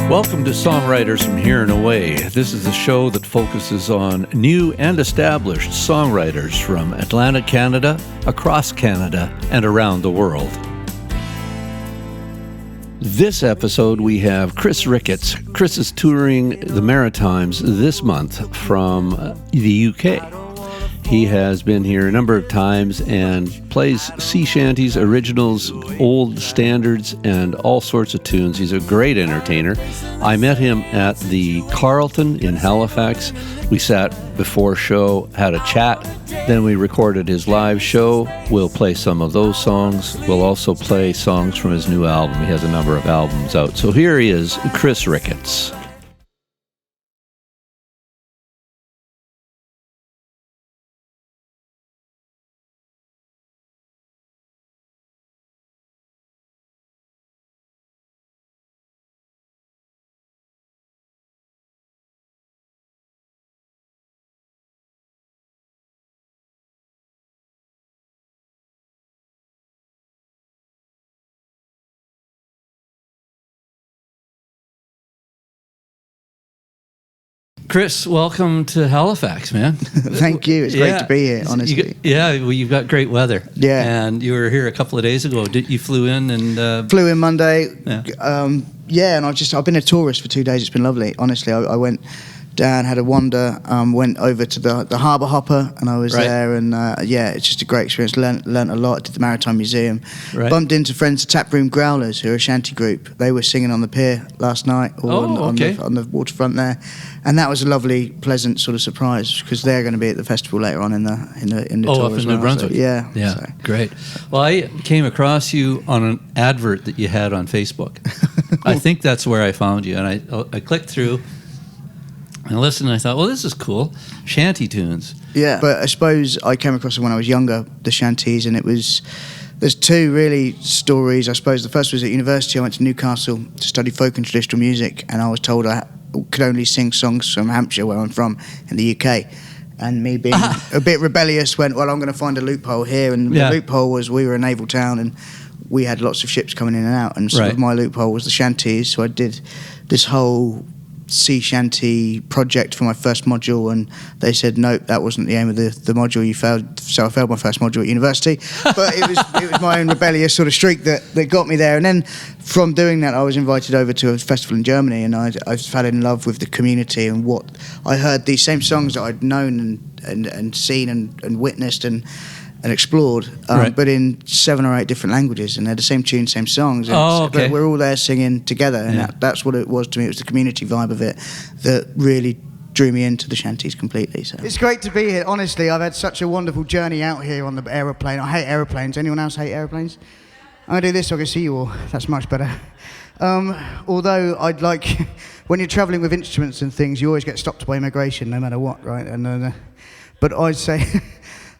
Welcome to Songwriters from Here and Away. This is a show that focuses on new and established songwriters from Atlantic Canada, across Canada, and around the world. This episode we have Chris Rickets. Chris is touring the Maritimes this month from the UK. He has been here a number of times and plays sea shanties, originals, old standards, and all sorts of tunes. He's a great entertainer. I met him at the Carleton in Halifax. We sat before show, had a chat. Then we recorded his live show. We'll play some of those songs. We'll also play songs from his new album. He has a number of albums out. So here he is, Chris Rickets. Chris, welcome to Halifax, man. Thank you. It's great to be here, honestly. You've got great weather. Yeah. And you were here a couple of days ago. You flew in and... Flew in Monday. Yeah. And I've been a tourist for 2 days. It's been lovely. Honestly, I went down, had a wander, went over to the Harbour Hopper, and I was there, and it's just a great experience. Learnt a lot. Did the Maritime Museum. Right. Bumped into friends at Taproom Growlers, who are a shanty group. They were singing on the pier last night, on the waterfront there, and that was a lovely, pleasant sort of surprise because they're going to be at the festival later on in the tour up as in well. New Brunswick. So, yeah. So. Great. Well, I came across you on an advert that you had on Facebook. I think that's where I found you, and I clicked through. I listened and I thought, well, this is cool. Shanty tunes. Yeah, but I suppose I came across them when I was younger, the shanties, and there's two really stories. I suppose the first was at university. I went to Newcastle to study folk and traditional music, and I was told I could only sing songs from Hampshire, where I'm from, in the UK. And me being a bit rebellious went, well, I'm going to find a loophole here. And the loophole was we were a naval town and we had lots of ships coming in and out. And sort of my loophole was the shanties. So I did this whole sea shanty project for my first module, and they said nope, that wasn't the aim of the module, you failed. So I failed my first module at university, but it was my own rebellious sort of streak that got me there. And then from doing that I was invited over to a festival in Germany, and I fell in love with the community and what I heard, these same songs that I'd known and seen and witnessed and explored, but in 7 or 8 different languages, and they're the same tune, same songs. But we're all there singing together, and that's what it was to me. It was the community vibe of it that really drew me into the shanties completely. So it's great to be here. Honestly, I've had such a wonderful journey out here on the aeroplane. I hate aeroplanes. Anyone else hate aeroplanes? I'm gonna do this so I can see you all. That's much better. Although I'd like, when you're travelling with instruments and things, you always get stopped by immigration, no matter what, right? And but I'd say.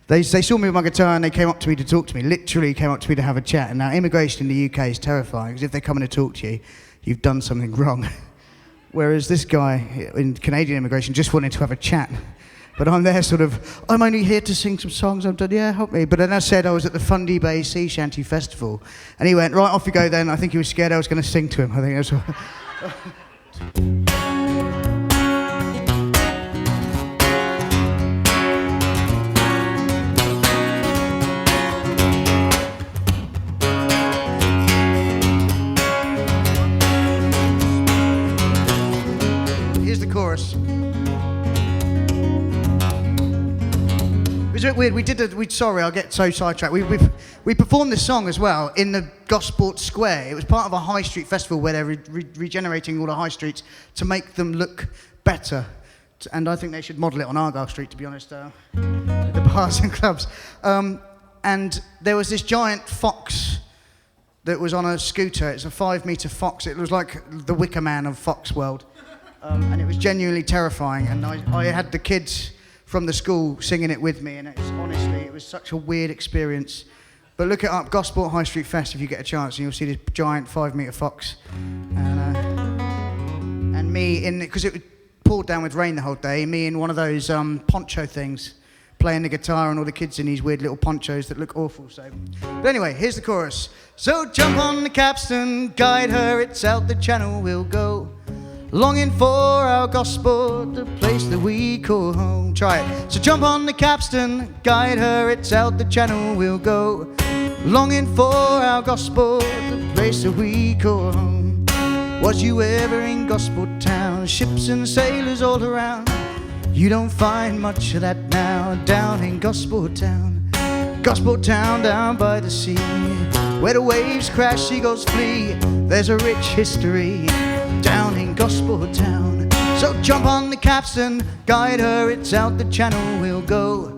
They saw me with my guitar and they came up to me to talk to me, literally came up to me to have a chat. And now immigration in the UK is terrifying, because if they come in to talk to you, you've done something wrong. Whereas this guy in Canadian immigration just wanted to have a chat. But I'm there sort of, I'm only here to sing some songs. I'm done, yeah, help me. But then I said I was at the Fundy Bay Sea Shanty Festival. And he went, right, off you go then. I think he was scared I was going to sing to him. I think that's what... Chorus. It was a bit weird. Sorry, I'll get so sidetracked. We performed this song as well in the Gosport Square. It was part of a high street festival where they're regenerating all the high streets to make them look better. And I think they should model it on Argyle Street, to be honest, the bars and clubs. And there was this giant fox that was on a scooter. It's a 5-meter fox. It was like the Wicker Man of Fox World. And it was genuinely terrifying, and I had the kids from the school singing it with me, and it was such a weird experience. But look it up, Gosport High Street Fest, if you get a chance, and you'll see this giant 5-meter fox. And me, because it poured down with rain the whole day, me in one of those poncho things, playing the guitar, and all the kids in these weird little ponchos that look awful. So, but anyway, here's the chorus. So jump on the capstan, guide her, it's out the channel we'll go. longing for our gospel, the place that we call home. Try it. So jump on the capstan, guide her, it's out the channel we'll go. Longing for our gospel, the place that we call home. Was you ever in Gospel Town? Ships and sailors all around. You don't find much of that now down in Gospel Town. Gospel Town down by the sea, where the waves crash, seagulls flee. There's a rich history down in Gospel Town. So jump on the capstan, guide her, it's out the channel we'll go.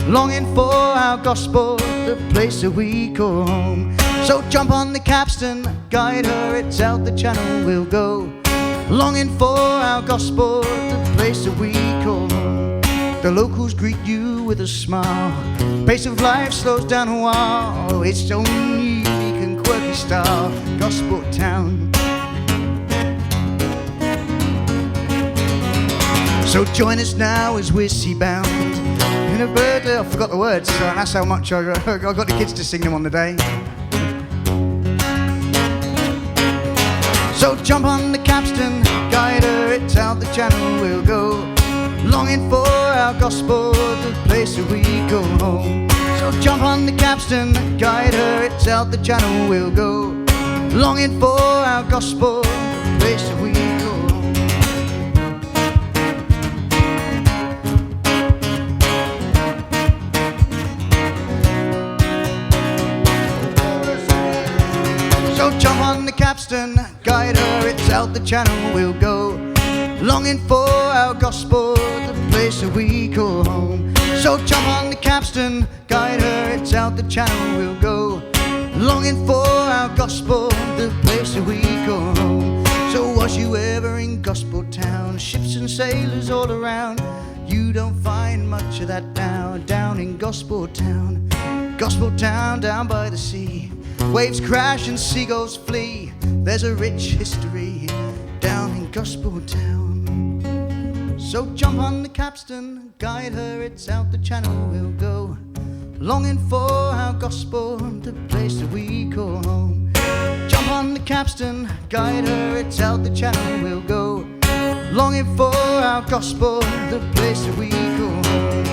Longing for our gospel, the place that we call home. So jump on the capstan, guide her, it's out the channel we'll go. Longing for our gospel, the place that we call home. The locals greet you with a smile. Pace of life slows down a while. It's own unique and quirky style, Gospel Town. So join us now as we're seabound in a bird. I forgot the words, so that's how much I got the kids to sing them on the day. So jump on the capstan, guide her, it's out the channel we'll go. Longing for our gospel, the place that we go home. So jump on the capstan, guide her, it's out the channel we'll go. Longing for our gospel, the place that we go home. So jump on the capstan, guide her, it's out the channel we'll go. Longing for our gospel, the place that we call home. So jump on the capstan, guide her, it's out the channel we'll go. Longing for our gospel, the place that we call home. So was you ever in Gospel Town? Ships and sailors all around. You don't find much of that now down in Gospel Town. Gospel Town down by the sea, waves crash and seagulls flee. There's a rich history down in Gospel Town. So jump on the capstan, guide her, it's out the channel we'll go. Longing for our gospel, the place that we call home. Jump on the capstan, guide her, it's out the channel we'll go. Longing for our gospel, the place that we call home.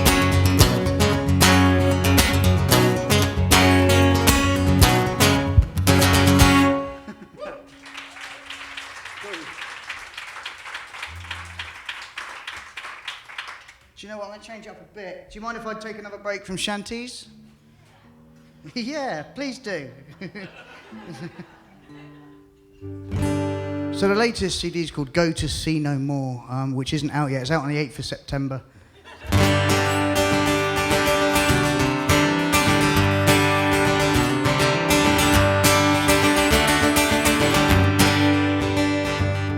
Do you know what, I'm going to change up a bit. Do you mind if I take another break from shanties? Yeah, please do. So the latest CD is called Go to See No More, which isn't out yet. It's out on the 8th of September.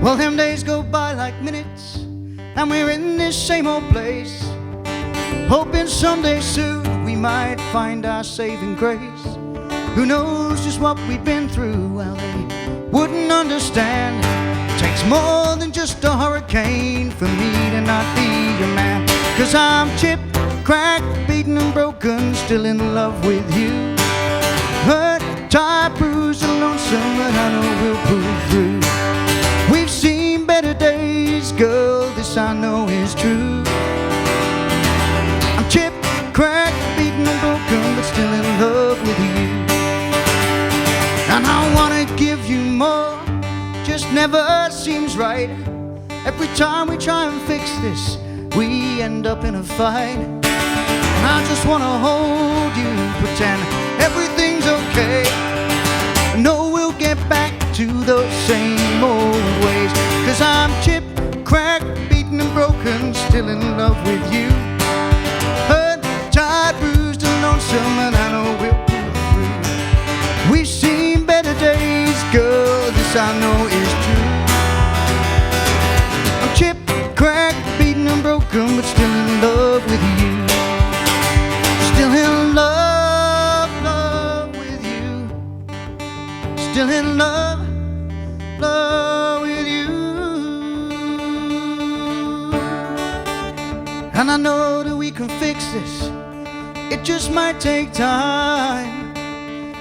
Well, them days go by like minutes, and we're in this same old place, hoping someday soon we might find our saving grace. Who knows just what we've been through? Well, they wouldn't understand. It takes more than just a hurricane for me to not be your man. 'Cause I'm chipped, cracked, beaten and broken, still in love with you. Hurt, tired, bruised and lonesome, but I know we'll pull through. We've seen better days, girl, this I know is true. I'm chipped, cracked, beaten and broken, but still in love with you. And I wanna give you more, just never seems right. Every time we try and fix this, we end up in a fight. And I just wanna hold you, pretend everything's okay. I know we'll get back to those same old ways. 'Cause I'm chipped, cracked, beaten and broken, still in love with you. Hurt, tired, bruised and lonesome, and I know we'll pull through. We've seen better days, girl, this I know is true. I'm chipped, cracked, beaten and broken, but still in love with you. Still in love, love with you. Still in love, love with you. And I know that we can fix this, it just might take time.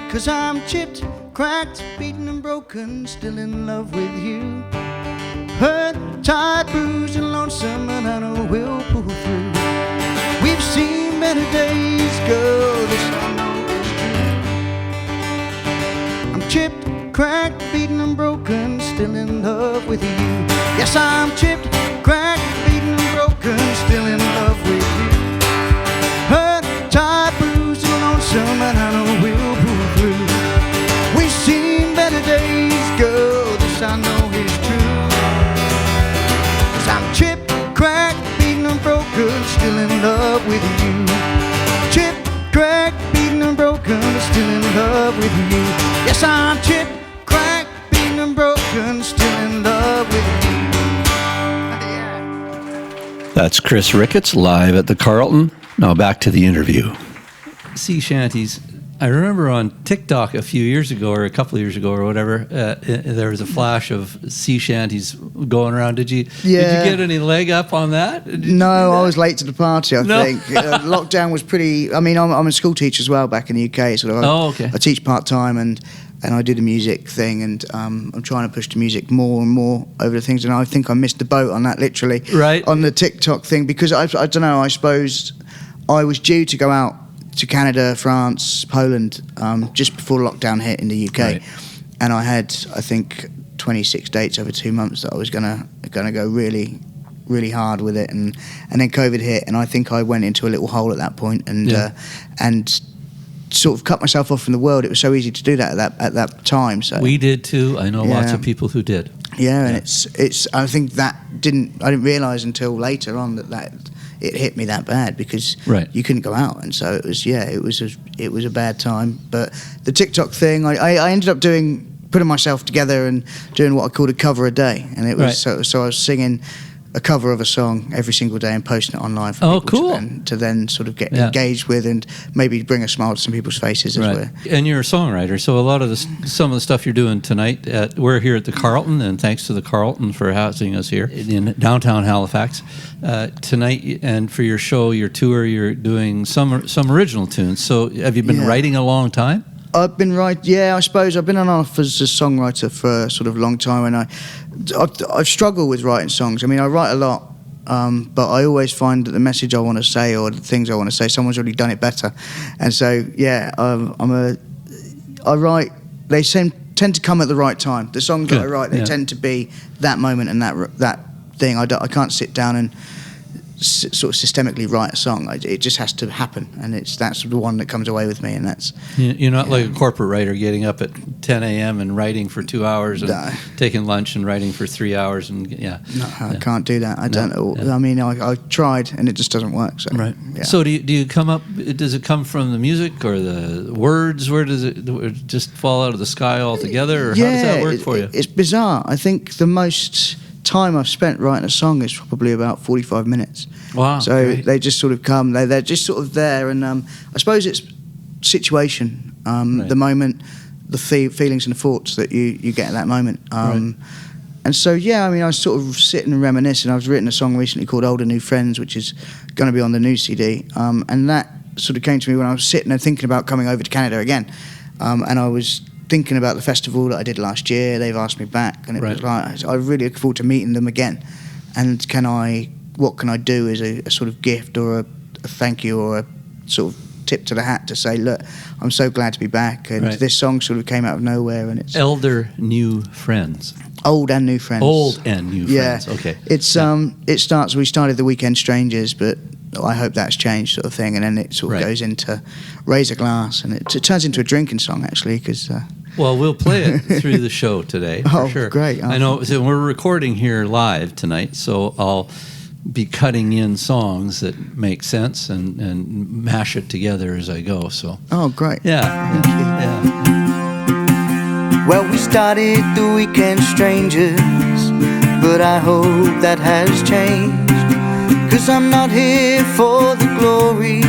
'Cause I'm chipped, cracked, beaten and broken, still in love with you. Hurt, tired, bruised, and lonesome, and I know we'll pull through. We've seen better days, girl, this I know is true. I'm chipped, cracked, beaten, and broken, still in love with you. Yes, I'm chipped, cracked, beaten, and broken, still in love with you. Hurt, tired, bruised, and lonesome, and I know we'll pull through. We've seen better days, girl, this I know is true. 'Cause I'm chipped, cracked, beaten, and broken, still in love with you. Chipped, cracked, beaten, and broken, still in love with you. Yes, I'm chipped, cracked, beaten, and broken, still in love with you. That's Chris Rickets live at the Carleton. Now back to the interview. Sea shanties. I remember on TikTok a few years ago, or a couple of years ago, or whatever, there was a flash of sea shanties going around. Did you get any leg up on that? No, I was late to the party, I think. Lockdown was pretty... I mean, I'm a school teacher as well back in the UK. Sort of. Okay. I teach part-time and I do the music thing, and I'm trying to push the music more and more over the things, and I think I missed the boat on that, literally. Right. On the TikTok thing, because I don't know, I suppose I was due to go out to Canada, France, Poland, just before lockdown hit in the UK, right. And I had, I think, 26 dates over 2 months that I was gonna go really, really hard with it, and then COVID hit, and I think I went into a little hole at that point, and sort of cut myself off from the world. It was so easy to do that at that time. So we did too. I know lots of people who did. Yeah, and it's. I think I didn't realise until later on that it hit me that bad, because you couldn't go out, and so it was a bad time. But the TikTok thing, I ended up putting myself together and doing what I called a cover a day, and it was so I was singing a cover of a song every single day and posting it online for people to then sort of get engaged with, and maybe bring a smile to some people's faces as well. And you're a songwriter, so a lot of some of the stuff you're doing tonight, we're here at the Carleton, and thanks to the Carleton for housing us here in downtown Halifax tonight. And for your show, your tour, you're doing some original tunes. So have you been writing a long time? I've been I suppose I've been on off as a songwriter for a sort of long time, and I've struggled with writing songs. I mean, I write a lot, but I always find that the message I want to say, or the things I want to say, someone's already done it better. And so, I write. They tend to come at the right time. The songs that I write, they tend to be that moment and that thing. I can't sit down and sort of systemically write a song. It just has to happen, and that's the one that comes away with me, and that's... You're not like a corporate writer getting up at 10 a.m. and writing for 2 hours and taking lunch and writing for 3 hours, and No, I can't do that. I don't know. I mean, I tried, and it just doesn't work. So, So do you come up... Does it come from the music or the words? Where does it just fall out of the sky altogether, or how does that work for you? It's bizarre. I think the most time I've spent writing a song is probably about 45 minutes. Wow. So they just sort of come, they're just sort of there, and I suppose it's situation, the moment, the feelings and the thoughts that you get at that moment. And so, I mean, I was sort of sitting and reminiscing. I've written a song recently called Older New Friends, which is going to be on the new CD, and that sort of came to me when I was sitting and thinking about coming over to Canada again, and I was thinking about the festival that I did last year. They've asked me back, and it was like, I really look forward to meeting them again. And what can I do as a sort of gift, or a thank you, or a sort of tip to the hat to say, look, I'm so glad to be back. And this song sort of came out of nowhere, and it's Elder New Friends. Old and new friends. Old and new friends. Okay. It's we started the Weekend Strangers, but I hope that's changed, sort of thing, and then it sort of goes into Raise a Glass, and it turns into a drinking song, actually, because... well, we'll play it through the show today, for sure. Great. I know, so we're recording here live tonight, so I'll be cutting in songs that make sense and mash it together as I go, so... Oh, great. Yeah. Well, we started the Weekend Strangers, but I hope that has changed. 'Cause I'm not here for the glory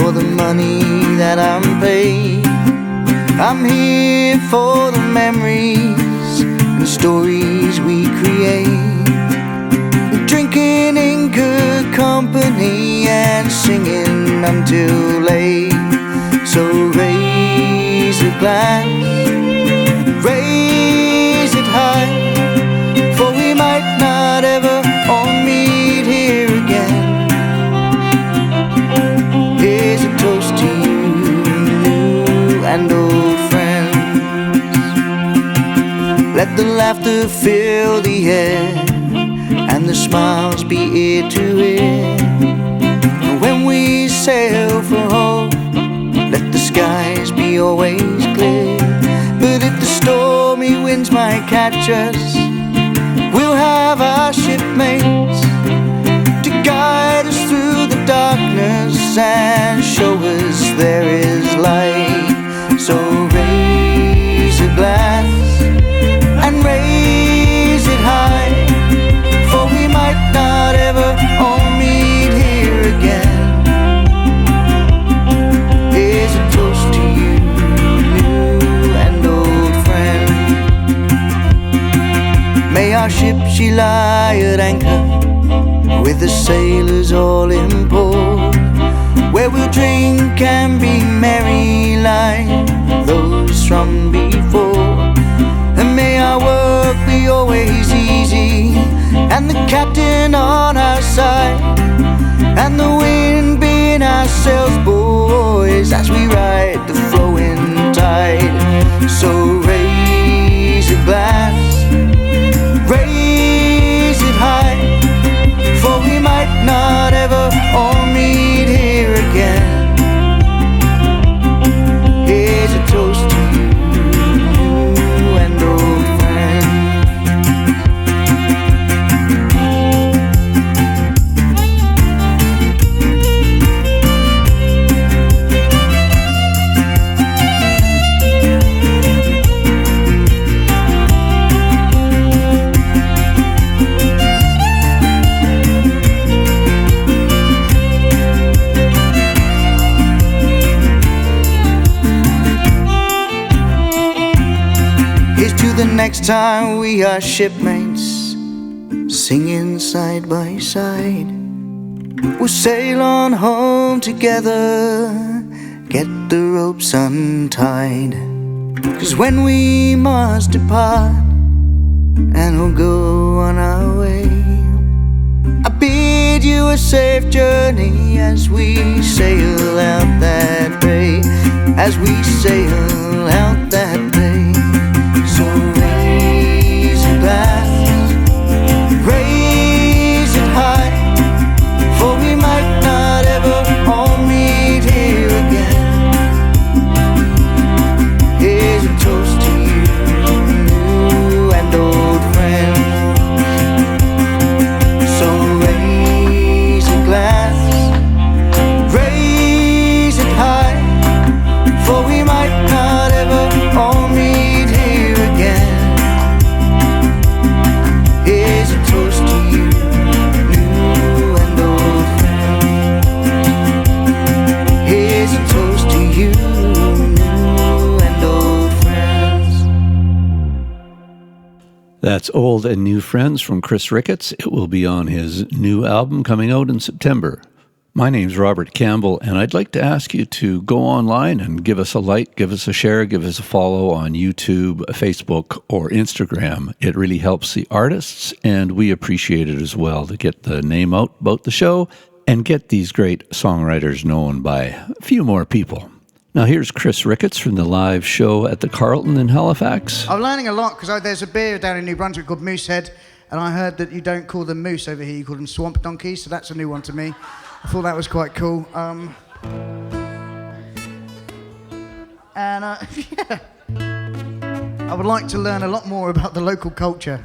or the money that I'm paid. I'm here for the memories and stories we create. Drinking in good company and singing until late. So raise a glass, raise it high, for we might not ever Let the laughter fill the air, and the smiles be ear to ear. And when we sail for home, let the skies be always clear. But if the stormy winds might catch us, we'll have our shipmates to guide us through the darkness and show us there is light. So raise a glass and raise it high, for we might not ever all meet here again. Here's a toast to you, new and old friend. May our ship she lie at anchor, with the sailors all in port, where we'll drink and be merry like those from before. And may our work be always easy, and the captain on our side, and the wind be in our sails, boys, as we ride the flowing tide. So raise a glass, raise it high, for we might not ever all meet here again. Here's a toast to you, new and old friend. The next time we are shipmates, singing side by side, we'll sail on home together, get the ropes untied. 'Cause when we must depart and we'll go on our way, I bid you a safe journey as we sail out that bay, as we sail out that bay. So raise a glass, raise it high, for we might not ever all meet here again. Here's a toast to you, new and old friend. So raise a glass, raise it high, for we might not ever all meet here again. Here's a toast to you, new and old friend. Here's a toast to you, new and old friends. That's Old and New Friends from Chris Rickets. It will be on his new album coming out in September. My name's Robert Campbell, and I'd like to ask you to go online and give us a like, give us a share, give us a follow on YouTube, Facebook, or Instagram. It really helps the artists, and we appreciate it as well to get the name out about the show and get these great songwriters known by a few more people. Now here's Chris Rickets from the live show at the Carleton in Halifax. I'm learning a lot because there's a beer down in New Brunswick called Moosehead, and I heard that you don't call them moose over here, you call them swamp donkeys, so that's a new one to me. I thought that was quite cool. Yeah. I would like to learn a lot more about the local culture.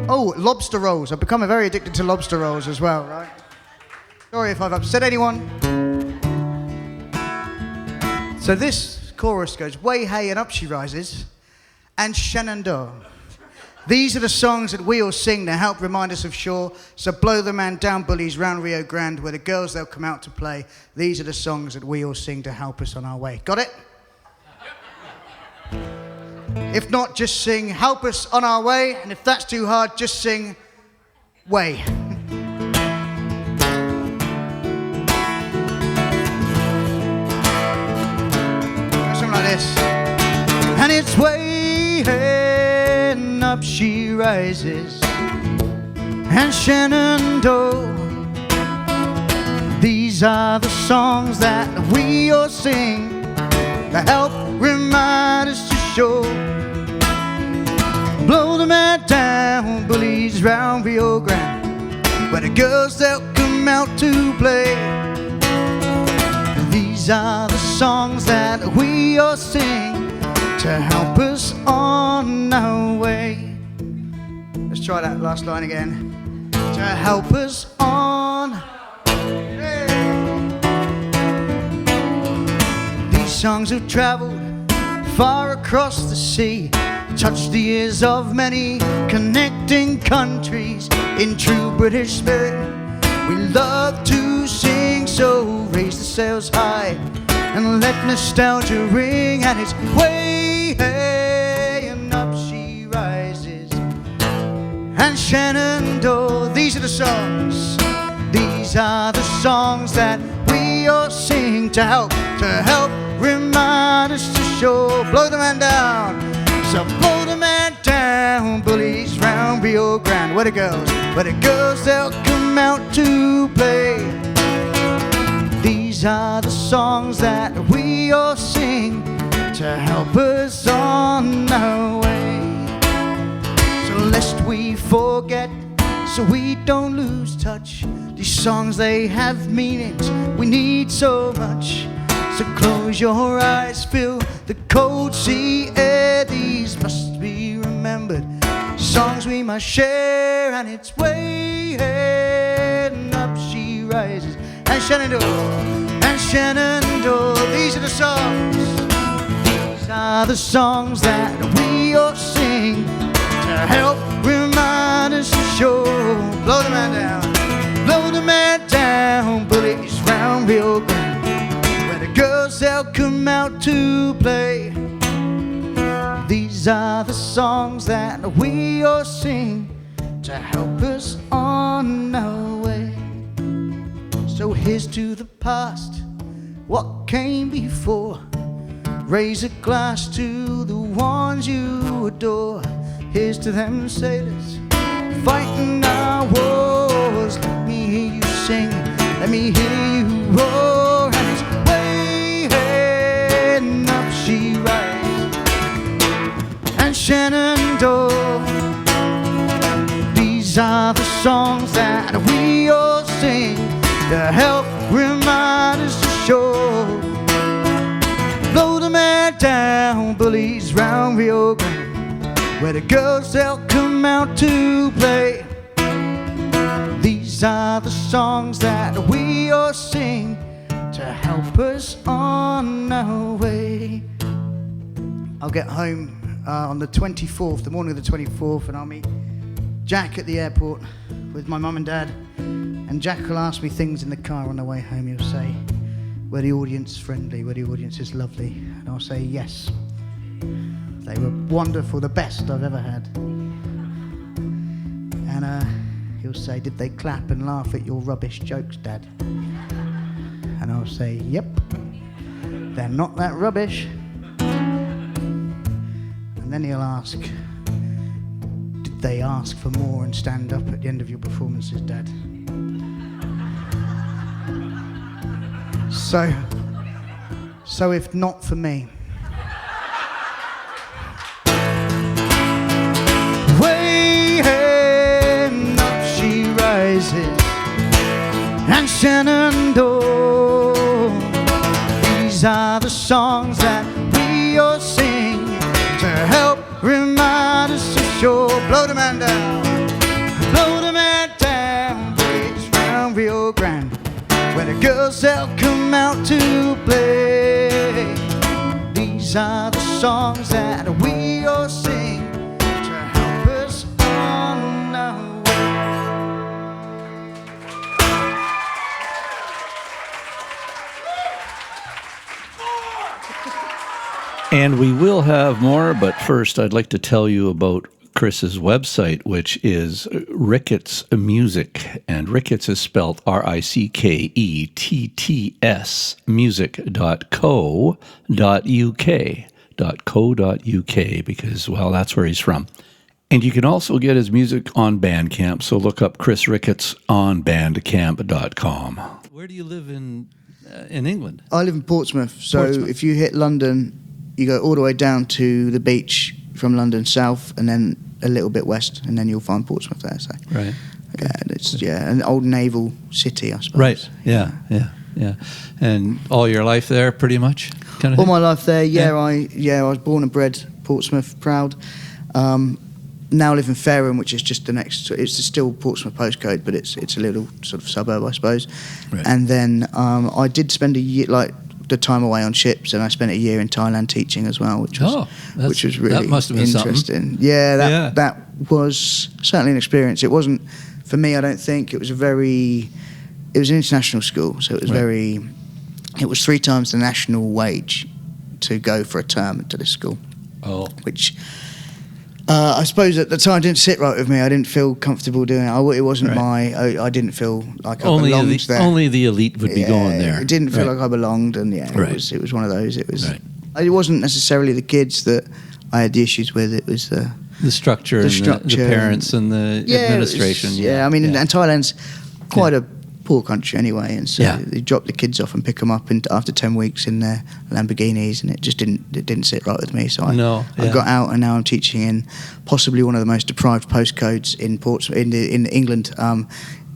Oh, lobster rolls. I've become very addicted to lobster rolls as well, right? Sorry if I've upset anyone. So this chorus goes, way hey and up she rises, and Shenandoah. These are the songs that we all sing to help remind us of shore. So blow the man down bullies round Rio Grande, where the girls they'll come out to play. These are the songs that we all sing to help us on our way. Got it? If not, just sing help us on our way, and if that's too hard, just sing way. Something like this. And it's way and up she rises, and Shenandoah. These are the songs that we all sing that help remind us to shore. man down, bullies round Rio Grande, where the girls they'll come out to play. These are the songs that we all sing to help us on our way. Let's try that last line again. To help us on. Hey. These songs have traveled far across the sea, touched the ears of many, connecting countries in true British spirit. We love to sing, so raise the sails high and let nostalgia ring, and it's way, hey, and up she rises. And Shenandoah, these are the songs. These are the songs that we all sing to help remind us to show. Blow the man down, so blow the man down, bullies round Rio Grande, where the girls they'll come out to play. These are the songs that we all sing to help us on our way. So lest we forget, so we don't lose touch, these songs they have meanings we need so much. So close your eyes, feel the cold sea air. These must be remembered, songs we must share. And it's way and up she rises. And Shenandoah, these are the songs. These are the songs that we all sing to help remind us to show. Blow the man down, bullies round Rio Grande, where the girls they'll come out to play. These are the songs that we all sing to help us on our way. So here's to the past, what came before. Raise a glass to the ones you adore. Here's to them sailors fighting our wars. Let me hear you sing, let me hear you roar. And it's way and up she rises. And Shenandoah, these are the songs that we all sing to help remind us to show. Blow the man down, bullies round Rio Grande, where the girls they'll come out to play. These are the songs that we all sing to help us on our way. I'll get home on the 24th, the morning of the 24th, and I'll meet Jack at the airport with my mum and dad. And Jack will ask me things in the car on the way home. He'll say, were the audience friendly? Were the audiences lovely? And I'll say, yes. They were wonderful, the best I've ever had. And he'll say, did they clap and laugh at your rubbish jokes, Dad? And I'll say, yep. They're not that rubbish. And then he'll ask, did they ask for more and stand up at the end of your performances, Dad? So if not for me. Way and up she rises. And Shenandoah, these are the songs that we all sing to help remind us to show. Blow the man down, bullies round Rio Grande, where the girls they'll come out to play. These are the songs that we all sing to help us on our way. And we will have more, but first I'd like to tell you about Chris's website, which is Rickets Music, and Rickets is spelled Ricketts music.co.uk, because, well, that's where he's from. And you can also get his music on Bandcamp, so look up Chris Ricketts on bandcamp.com. Where do you live in England? I live in Portsmouth, so if you hit London, you go all the way down to the beach from London south, and then a little bit west, and then you'll find Portsmouth there. So Right. yeah, it's an old naval city, I suppose. Right. Yeah. And all your life there, pretty much, kind of. All thing? my life there. I was born and bred Portsmouth, proud. Now I live in Fareham, which is just the next. It's still Portsmouth postcode, but it's a little sort of suburb, I suppose. Right. And then I did spend a year, like the time away on ships, and I spent a year in Thailand teaching as well, which was really that must have been interesting. something. Yeah, that was certainly an experience. It wasn't for me, I don't think. It was an international school, so it was Right. it was 3 times the national wage to go for a term into this school. Oh. Which I suppose at the time didn't sit right with me. I didn't feel comfortable doing it. It wasn't I didn't feel like I belonged there. Only the elite would be going there. It didn't feel Right. like I belonged, and Right. it was one of those. It was. Right. It wasn't necessarily the kids that I had the issues with. It was The structure, the parents and the administration. I mean, and Thailand's quite a poor country anyway, and so they drop the kids off and pick them up after 10 weeks in their Lamborghinis, and it just didn't sit right with me. So I got out, and now I'm teaching in possibly one of the most deprived postcodes in Portsmouth, in England, and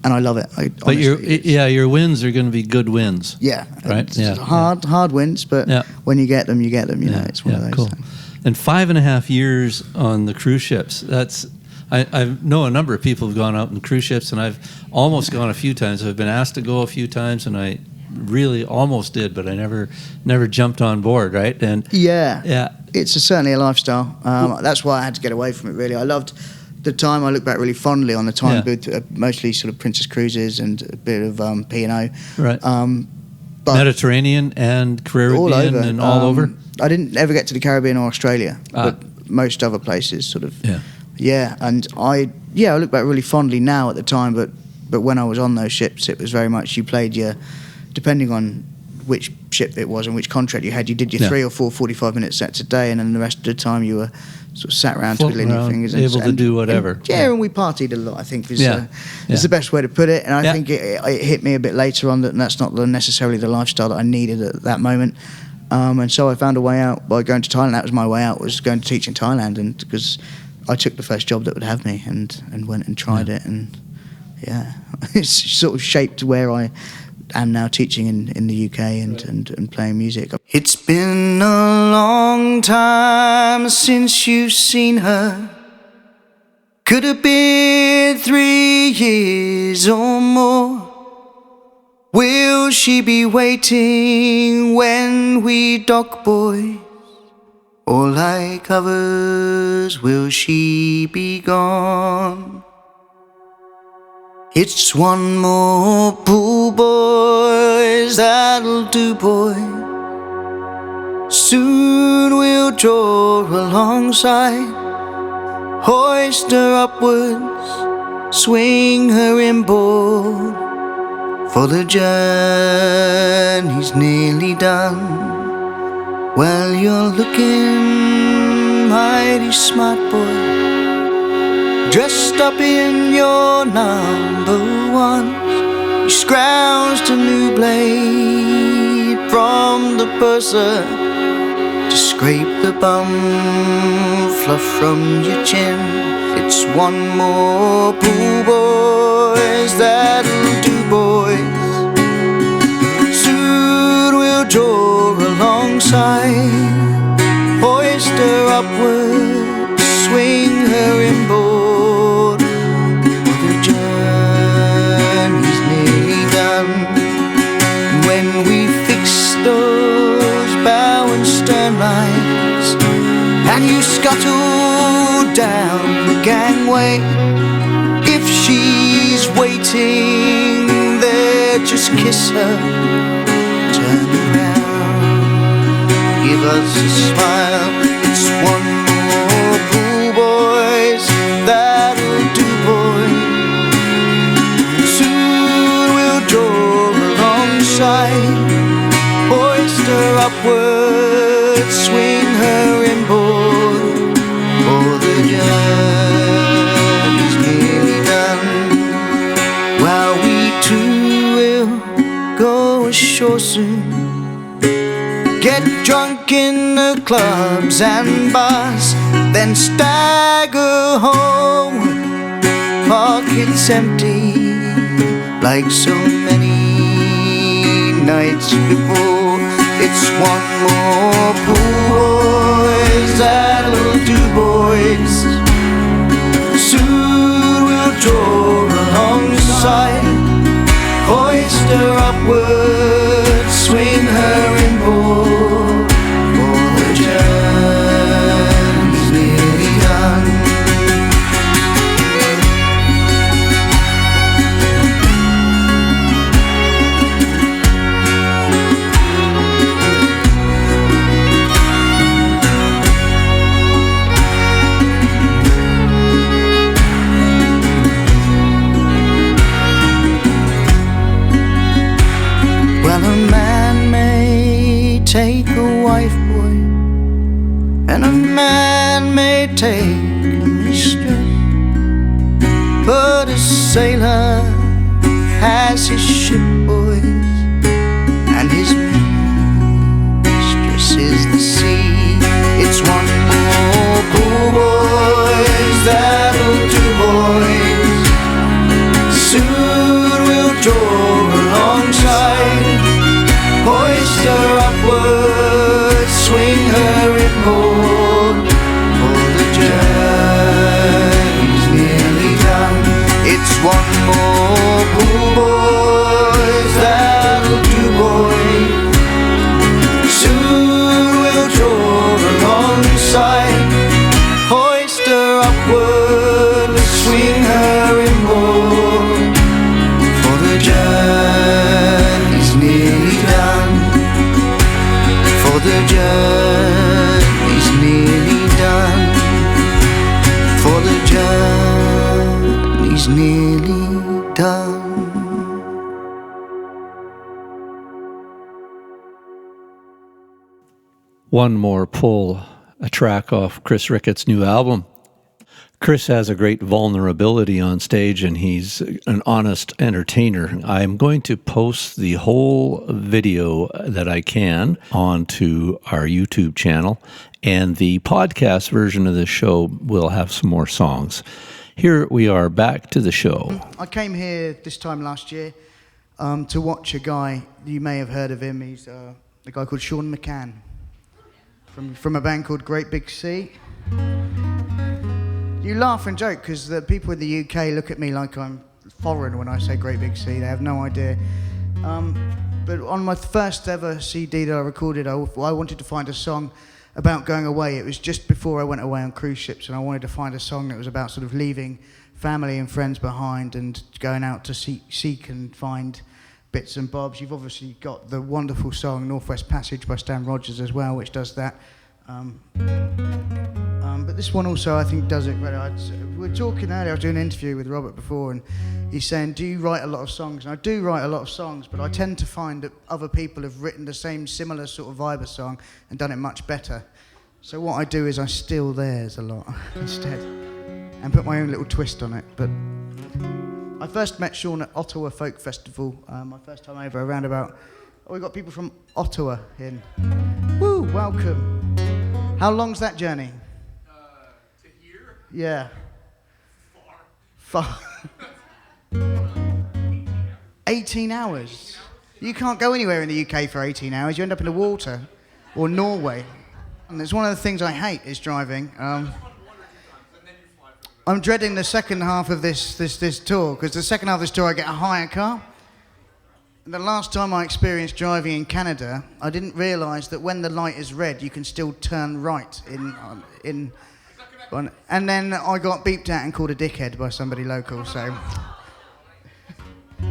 I love it. But your wins are going to be good wins. Yeah, right. It's hard wins, but when you get them, you get them. You know, it's one of those. Cool. And 5.5 years on the cruise ships. I know a number of people who've gone out on cruise ships, and I've almost gone a few times. I've been asked to go a few times, and I really almost did, but I never jumped on board, right? And it's certainly a lifestyle. That's why I had to get away from it, really. I loved the time. I look back really fondly on the time, mostly sort of Princess Cruises and a bit of P&O. Right. But Mediterranean and Caribbean all over. and all over? I didn't ever get to the Caribbean or Australia, but most other places sort of. Yeah, and I look back really fondly now at the time, but when I was on those ships, it was very much you played depending on which ship it was and which contract you had, you did your 3 or 4 45-minute sets a day, and then the rest of the time you were sort of sat around twiddling your fingers. Able to do whatever. And we partied a lot, I think, is the best way to put it. And I think it hit me a bit later on that that's not necessarily the lifestyle that I needed at that moment. And so I found a way out by going to Thailand. That was my way out, was going to teach in Thailand, and because I took the first job that would have me and went and tried it, and it's sort of shaped where I am now teaching in the UK and playing music. It's been a long time since you've seen her. Could have been 3 years or more. Will she be waiting when we dock, boys? Or like others, will she be gone? It's one more pool, boys, that'll do, boy. Soon we'll draw alongside, hoist her upwards, swing her inboard, for the journey's nearly done. Well, you're looking mighty smart, boy, dressed up in your number ones. You scrounged a new blade from the purser to scrape the bum fluff from your chin. It's one more pool, boys, that'll do, boys. Soon we'll draw alongside, hoist her upward, swing her inboard, for the journey's nearly done. When we fix those bow and stern lights, and you scuttle down the gangway, if she's waiting there, just kiss her, turn around, give us a smile. It's one more pool, boys, that'll do, boys. Soon we'll draw alongside, hoist her upward, swing her inboard, for the journey's nearly done. While we two will go ashore soon, get drunk drunk in the clubs and bars, then stagger home. Pockets empty, like so many nights before. It's one more pool, boys, that'll do, boys. Soon we'll draw alongside, hoist her upward, swing her inboard, for the journey's nearly done. Well, a man may take a wife, boy, and a man may take a mistress, but a sailor has his ship, boys, and his mistress is the sea. It's one more pool, boys, that'll do, boys. Soon we'll draw alongside, hoist her upward, swing her inboard, for the journey's nearly done. It's one more pool, boys, that'll do, boys. Soon we'll draw alongside, hoist her upward, swing her inboard, for the journey's nearly done. For the journey's nearly done. For the journey's nearly done. One More Pull, a track off Chris Rickets' new album. Chris has a great vulnerability on stage, and he's an honest entertainer. I'm going to post the whole video that I can onto our YouTube channel, and the podcast version of the show will have some more songs. Here we are, back to the show. I came here this time last year to watch a guy, you may have heard of him, he's a guy called Sean McCann from a band called Great Big Sea. You laugh and joke because the people in the UK look at me like I'm foreign when I say Great Big Sea. They have no idea. But on my first ever CD that I recorded, I wanted to find a song about going away. It was just before I went away on cruise ships, and I wanted to find a song that was about sort of leaving family and friends behind and going out to seek and find bits and bobs. You've obviously got the wonderful song Northwest Passage by Stan Rogers as well, which does that. But this one also, I think, does it better. We were talking earlier, I was doing an interview with Robert before, and he's saying, do you write a lot of songs? And I do write a lot of songs, but I tend to find that other people have written the same similar sort of vibe of song and done it much better. So what I do is I steal theirs a lot instead and put my own little twist on it. But I first met Sean at Ottawa Folk Festival, my first time over, around about... Oh, we've got people from Ottawa in. Woo, welcome. How long's that journey? To here? Yeah. Far. 18 hours? You can't go anywhere in the UK for 18 hours. You end up in the water. Or Norway. And it's one of the things I hate is driving. I'm dreading the second half of this tour, because the second half of this tour I get a hire car. And the last time I experienced driving in Canada, I didn't realise that when the light is red, you can still turn right in. And then I got beeped at and called a dickhead by somebody local. So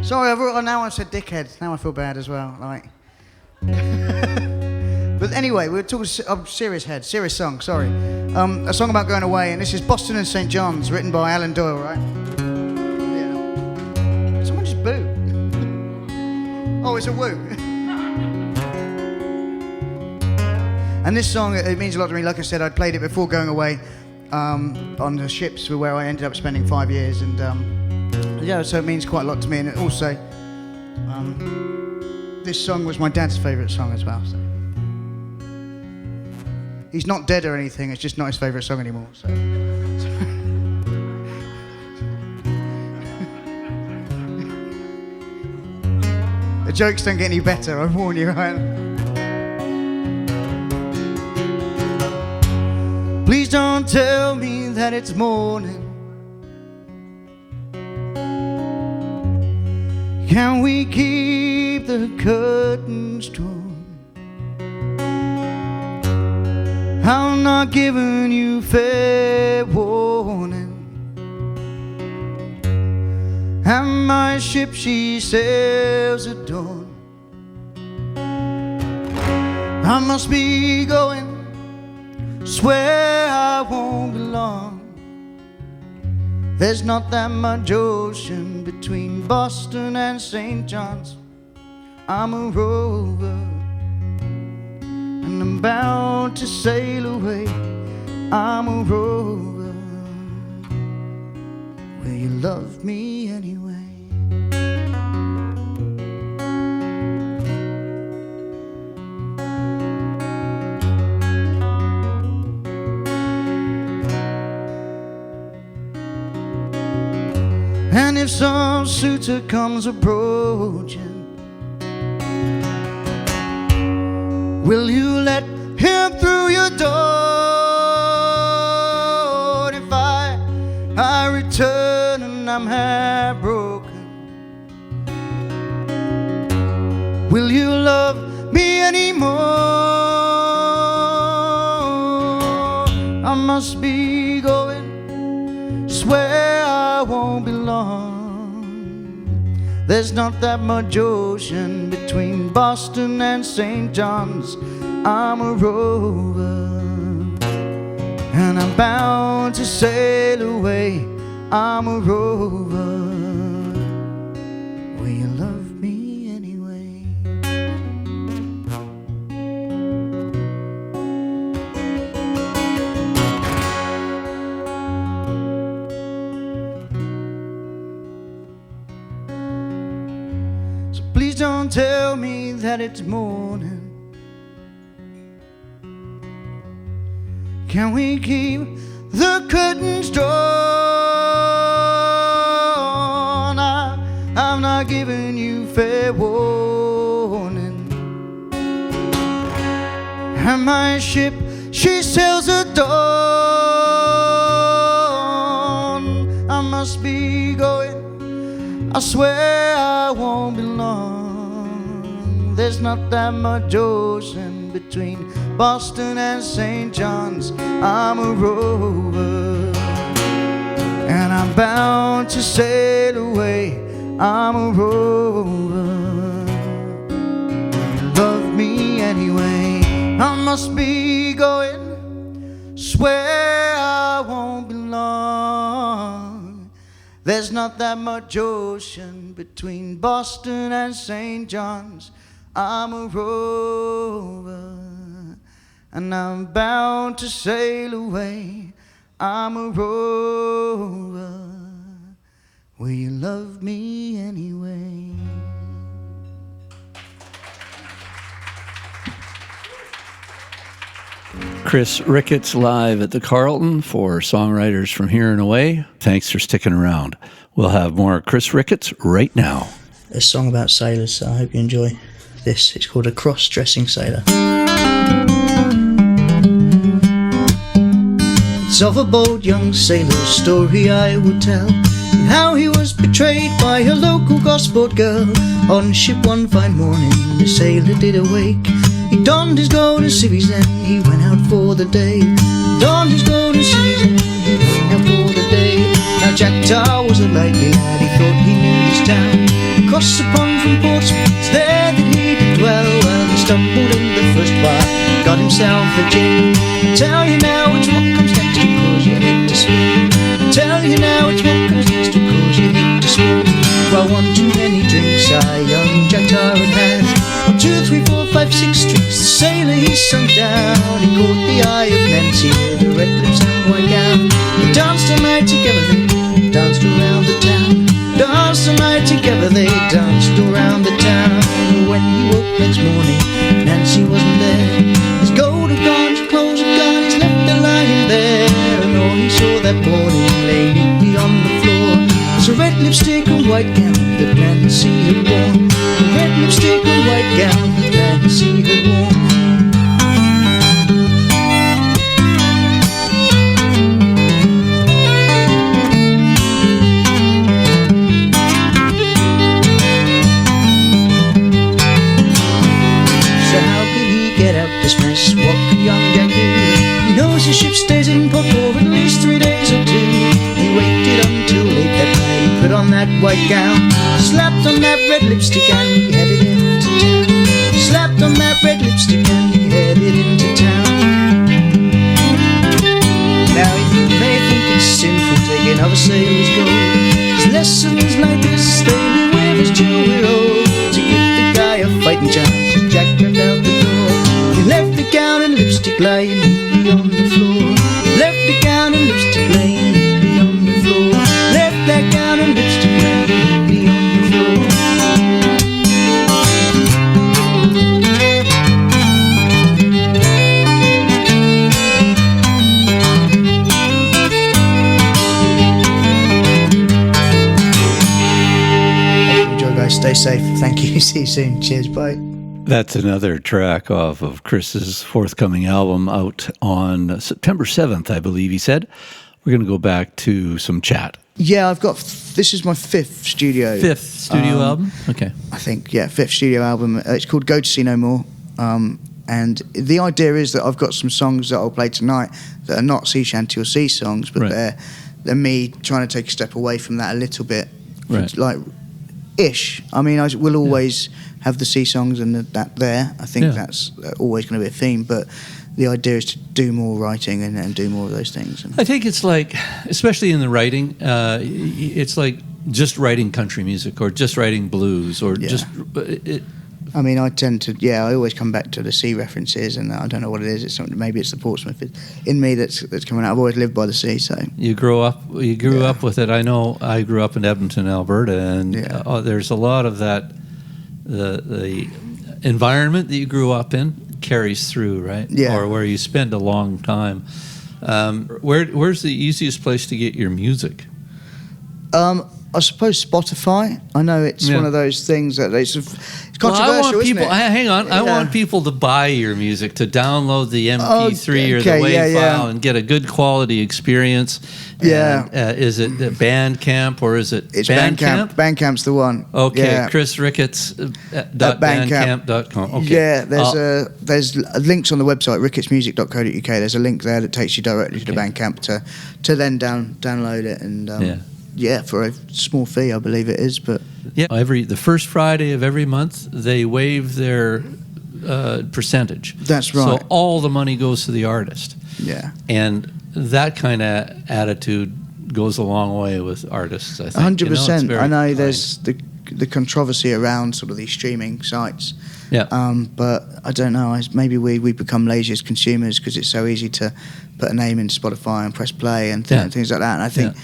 sorry, now I've said dickhead. Now I feel bad as well. Like. But anyway, we're talking serious song. Sorry, a song about going away, and this is Boston and St. John's, written by Alan Doyle, right? Yeah. Someone just boo. Oh, it's a woo. And this song, it means a lot to me. Like I said, I'd played it before going away on the ships where I ended up spending 5 years, and yeah, so it means quite a lot to me. And also, this song was my dad's favourite song as well. So. He's not dead or anything, it's just not his favourite song anymore. So. The jokes don't get any better, I warn you, right? Please don't tell me that it's morning. Can we keep the curtains drawn? I'm not giving you fair warning. And my ship, she sails at dawn. I must be going, swear I won't be long. There's not that much ocean between Boston and St. John's. I'm a rover, and I'm bound to sail away. I'm a rover. Will you love me anyway? And if some suitor comes approaching, will you let him through your door? And if I return and I'm half broken, will you love me anymore? I must be going, swear I won't be long. There's not that much ocean between Boston and St. John's. I'm a rover, and I'm bound to sail away. I'm a rover. Will you love me anyway? So please don't tell me that it's morning. Can we keep the curtains drawn? I'm not giving you fair warning. And my ship, she sails at dawn. I must be going, I swear I won't be long. There's not that much ocean between Boston and St. John's. I'm a rover, and I'm bound to sail away. I'm a rover. Love me anyway. I must be going, swear I won't be long. There's not that much ocean between Boston and St. John's. I'm a rover, and I'm bound to sail away. I'm a rover. Will you love me anyway? Chris Rickets live at the Carleton for Songwriters from Here and Away. Thanks for sticking around. We'll have more Chris Rickets right now. A song about sailors, so I hope you enjoy this. It's called A Cross-Dressing Sailor. It's of a bold young sailor's story I will tell, how he was betrayed by a local gosport girl. On ship one fine morning the sailor did awake. He donned his golden civvies and he went out for the day. Donned his golden civvies and he went out for the day. Now Jack Tar was a likely lad, he thought he knew this town. Across the pond from Portsmouth, it's there that he did dwell. Well, he stumbled in the first bar, got himself a gin. I tell you now it's what comes next to cause you hate to spin. I tell you now it's what comes next to cause you hate to spin. Well, one too many drinks our young Jack Tar had had. 1, 2, 3, 4, 5, 6 drinks, the sailor he sunk down. He caught the eye of Nancy with her red lips and white gown. They danced all night together, they danced around the town. Danced all night together, they danced around the town. When he woke next morning, Nancy wasn't there. His gold had gone, his clothes had gone, that morning lay neatly on the floor. There's a red lipstick and white gown that Nancy had worn. A red lipstick and white gown that Nancy had worn. This mess, what could young Jack do? He knows the ship stays in port for at least 3 days or 2. He waited until late that night, put on that white gown, slapped on that red lipstick and he headed into town. Slapped on that red lipstick and he headed into town. Now you may think it's sinful taking other sailors' gold. His lessons like this, staying with his jewelry old. To give the guy a fighting chance, Jack left out the door. He left the gown and lipstick lying neatly on the floor. Left the gown and lipstick lying neatly on the floor. Left that gown and lipstick lying neatly on the floor. Enjoy, guys. Stay safe. Thank you. See you soon. Cheers. Bye. That's another track off of Chris's forthcoming album out on September 7th, I believe he said. We're going to go back to some chat. Yeah, I've got, this is my fifth studio. Fifth studio album? Okay. I think, yeah, fifth studio album. It's called Go to See No More. And the idea is that I've got some songs that I'll play tonight that are not sea shanty or sea songs, but Right. they're me trying to take a step away from that a little bit. Right. Like, ish. I mean, I will always have the sea songs and that there. I think that's always going to be a theme, but the idea is to do more writing and do more of those things. I think it's like, especially in the writing, it's like just writing country music or just writing blues or just... I mean, I tend to, I always come back to the sea references, and I don't know what it is. It's something, maybe it's the Portsmouth in me that's coming out. I've always lived by the sea, so you grew up with it. I know I grew up in Edmonton, Alberta, and there's a lot of that. The environment that you grew up in carries through, right? Yeah. Or where you spend a long time. Where's the easiest place to get your music? I suppose Spotify. I know it's one of those things that it's controversial, isn't it? Hang on. I want people to buy your music, to download the MP3 or the WAV file and get a good quality experience. Yeah. And, is it Bandcamp or is it It's Bandcamp? Bandcamp's the one. Okay, Yeah. Chris Rickets .bandcamp.com. Okay. Yeah, there's links on the website ricketsmusic.co.uk. There's a link there that takes you directly to the Bandcamp to then download it and for a small fee, I believe it is. But the first Friday of every month they waive their percentage. That's right. So all the money goes to the artist. Yeah, and that kind of attitude goes a long way with artists, I think. 100%. I know there's the controversy around sort of these streaming sites. Yeah. But I don't know. Maybe we become lazy as consumers because it's so easy to put a name in Spotify and press play and things like that. And I think,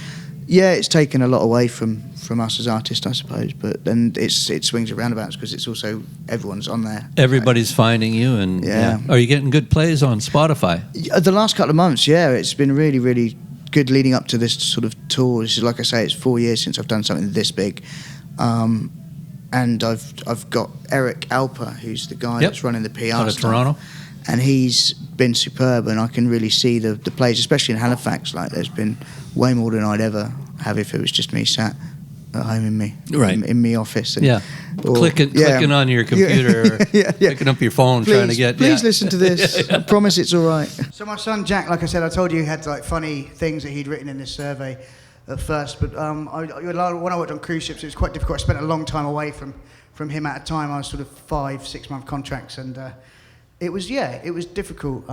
it's taken a lot away from us as artists, I suppose. But then it swings around about because it's also everyone's on there. Everybody's finding you, and are you getting good plays on Spotify? The last couple of months, it's been really, really good leading up to this sort of tour. This is, like I say, it's 4 years since I've done something this big. And I've got Eric Alper, who's the guy that's running the PR out of stuff. Toronto, and he's been superb. And I can really see the plays, especially in Halifax. Like there's been way more than I'd ever have if it was just me sat at home in me office. And, clicking on your computer, picking up your phone, trying to get. Please listen to this. I promise it's all right. So my son Jack, like I said, I told you he had like funny things that he'd written in this survey at first, but when I worked on cruise ships, it was quite difficult. I spent a long time away from him at a time. I was sort of 5-6 month contracts, and it was difficult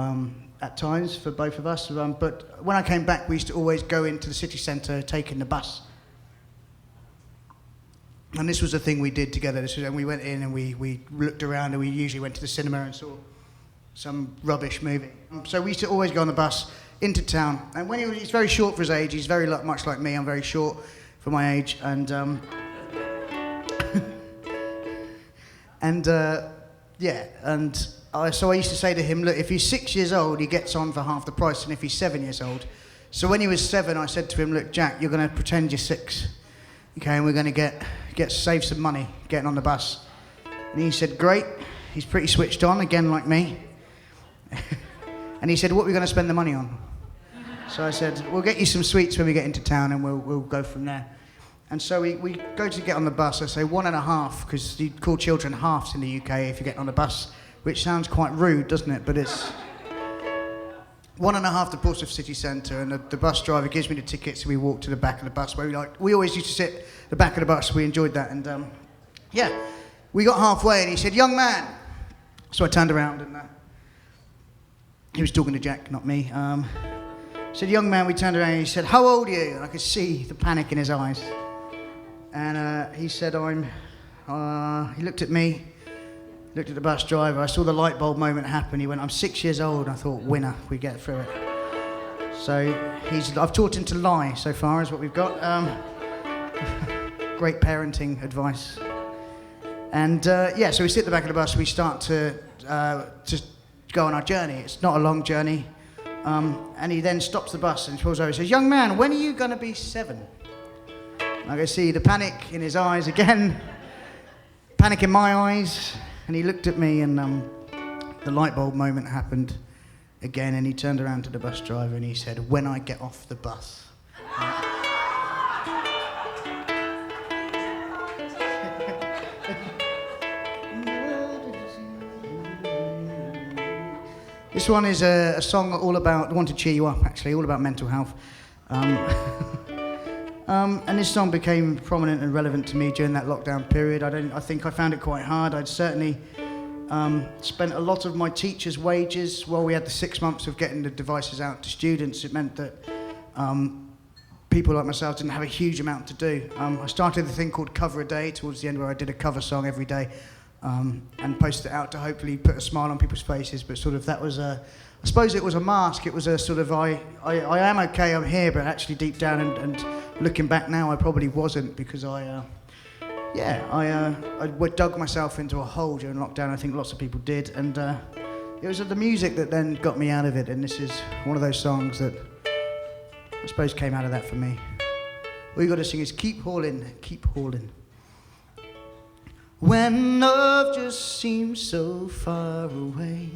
at times for both of us. But when I came back, we used to always go into the city centre, taking the bus, and this was a thing we did together. And we went in and we looked around, and we usually went to the cinema and saw some rubbish movie. So we used to always go on the bus into town, and when he's very short for his age, he's very much like me. I'm very short for my age, and so I used to say to him, look, if he's 6 years old, he gets on for half the price, and if he's 7 years old, So when he was 7, I said to him, look, Jack, you're going to pretend you're 6, okay, and we're going to save some money getting on the bus. And he said, great. He's pretty switched on, again, like me. And he said, what are we going to spend the money on? So I said, we'll get you some sweets when we get into town, and we'll go from there. And so we go to get on the bus. I say 1.5, because you call children halves in the UK if you get on the bus, which sounds quite rude, doesn't it? But it's 1.5 to Portsmouth City Centre, and the bus driver gives me the tickets, and we walk to the back of the bus, where we always used to sit at the back of the bus. We enjoyed that, and we got halfway, and he said, young man. So I turned around, and he was talking to Jack, not me. Said, young man, we turned around, and he said, how old are you? And I could see the panic in his eyes. And he said, he looked at me, looked at the bus driver. I saw the light bulb moment happen. He went, I'm 6 years old. I thought, winner, we get through it. So I've taught him to lie so far, is what we've got. Great parenting advice. And so we sit at the back of the bus. We start to go on our journey. It's not a long journey. And he then stops the bus and pulls over and says, young man, when are you going to be 7? And I can see the panic in his eyes again, panic in my eyes. And he looked at me, and the light bulb moment happened again, and he turned around to the bus driver and he said, when I get off the bus. This one is a song all about, I want to cheer you up actually, all about mental health. And this song became prominent and relevant to me during that lockdown period. I think I found it quite hard. I'd certainly spent a lot of my teachers' wages while we had the 6 months of getting the devices out to students. It meant that people like myself didn't have a huge amount to do. I started a thing called Cover a Day towards the end, where I did a cover song every day. And posted it out to hopefully put a smile on people's faces, but sort of that was I suppose it was a mask. It was a sort of I am okay, I'm here, but actually deep down and looking back now, I probably wasn't, because I dug myself into a hole during lockdown. I think lots of people did, and it was the music that then got me out of it. And this is one of those songs that I suppose came out of that for me. All you got to sing is keep hauling, keep hauling. When love just seems so far away,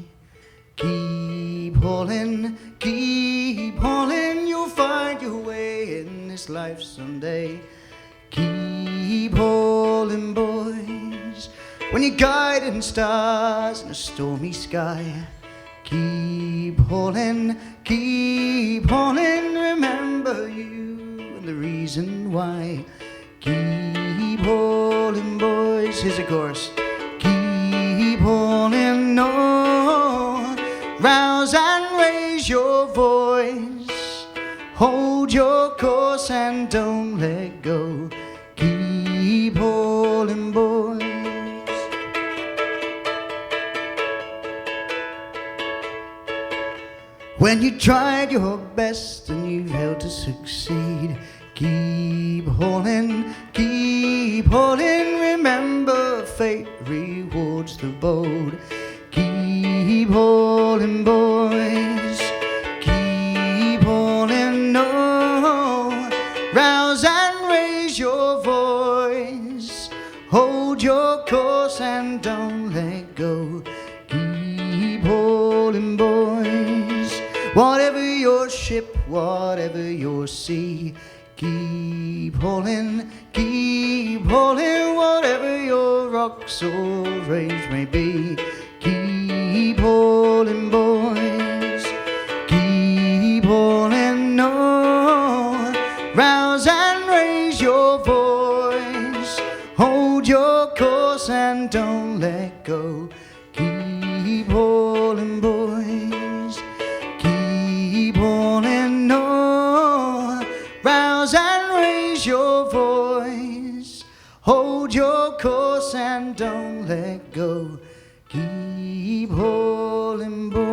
keep hauling, you'll find your way in this life someday. Keep hauling, boys, when you're guiding stars in a stormy sky. Keep hauling, remember you and the reason why. Keep hauling, boys. Here's a chorus. Keep hauling, no. Rouse and raise your voice. Hold your course and don't let go. Keep hauling, boys. When you tried your best and you failed to succeed, keep hauling, remember fate rewards the bold. Keep hauling, boys, keep hauling, no. Rouse and raise your voice, hold your course and don't let go. Keep hauling, boys, whatever your ship, whatever your sea. Keep hauling, whatever your rocks or waves may be. Keep hauling, boys, keep hauling, no. Rouse and raise your voice, hold your course and don't let go. Keep hauling, boys, keep hauling, no. Rouse and raise your voice, hold your course and don't let go. Keep hauling, boys.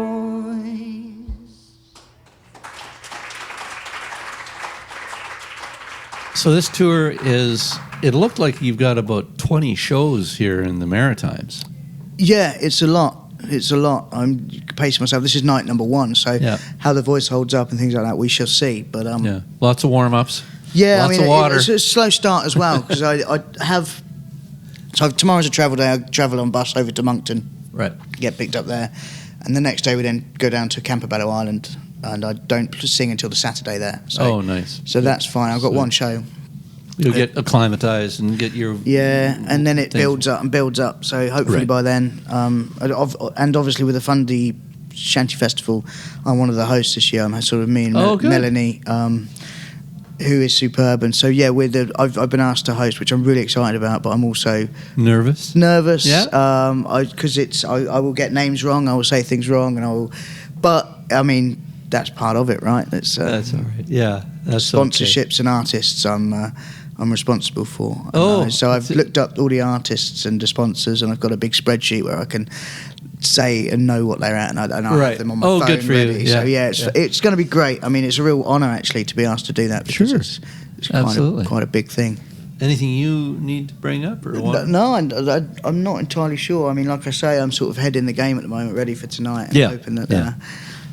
So this tour it looked like you've got about 20 shows here in the Maritimes. Yeah, it's a lot. It's a lot. I'm pacing myself. This is night number 1, so Yeah. how the voice holds up and things like that, we shall see. But Yeah, lots of warm-ups. yeah, Lots I mean, of water. it's a slow start as well because I have. So tomorrow's a travel day. I travel on bus over to Moncton, Right. get picked up there, and the next day we then go down to Campobello Island, and I don't sing until the Saturday there. So, Oh, nice. So that's fine. I've got So- one show. You'll get acclimatized and get your... Yeah, and then it things. builds up and builds up. So hopefully Right. by then, and obviously with the Fundy Shanty Festival, I'm one of the hosts this year. I'm sort of me and good. Melanie, who is superb. And so yeah, I've been asked to host, which I'm really excited about. But I'm also Nervous? nervous. Yeah. Because I will get names wrong. I will say things wrong, and I will. But I mean, that's part of it, right? That's all right. Yeah, that's okay. sponsorships and artists. I'm responsible for. Oh, So I've that's it. looked up all the artists and the sponsors, and I've got a big spreadsheet where I can say and know what they're at, and I Right. have them on my Oh, phone good for you. ready. Yeah, So yeah, yeah. it's going to be great. I mean, it's a real honour actually to be asked to do that because Sure. it's Absolutely. quite a big thing. Anything you need to bring up or what? No, I'm not entirely sure. I mean, like I say, I'm sort of head in the game at the moment, ready for tonight, and Yeah,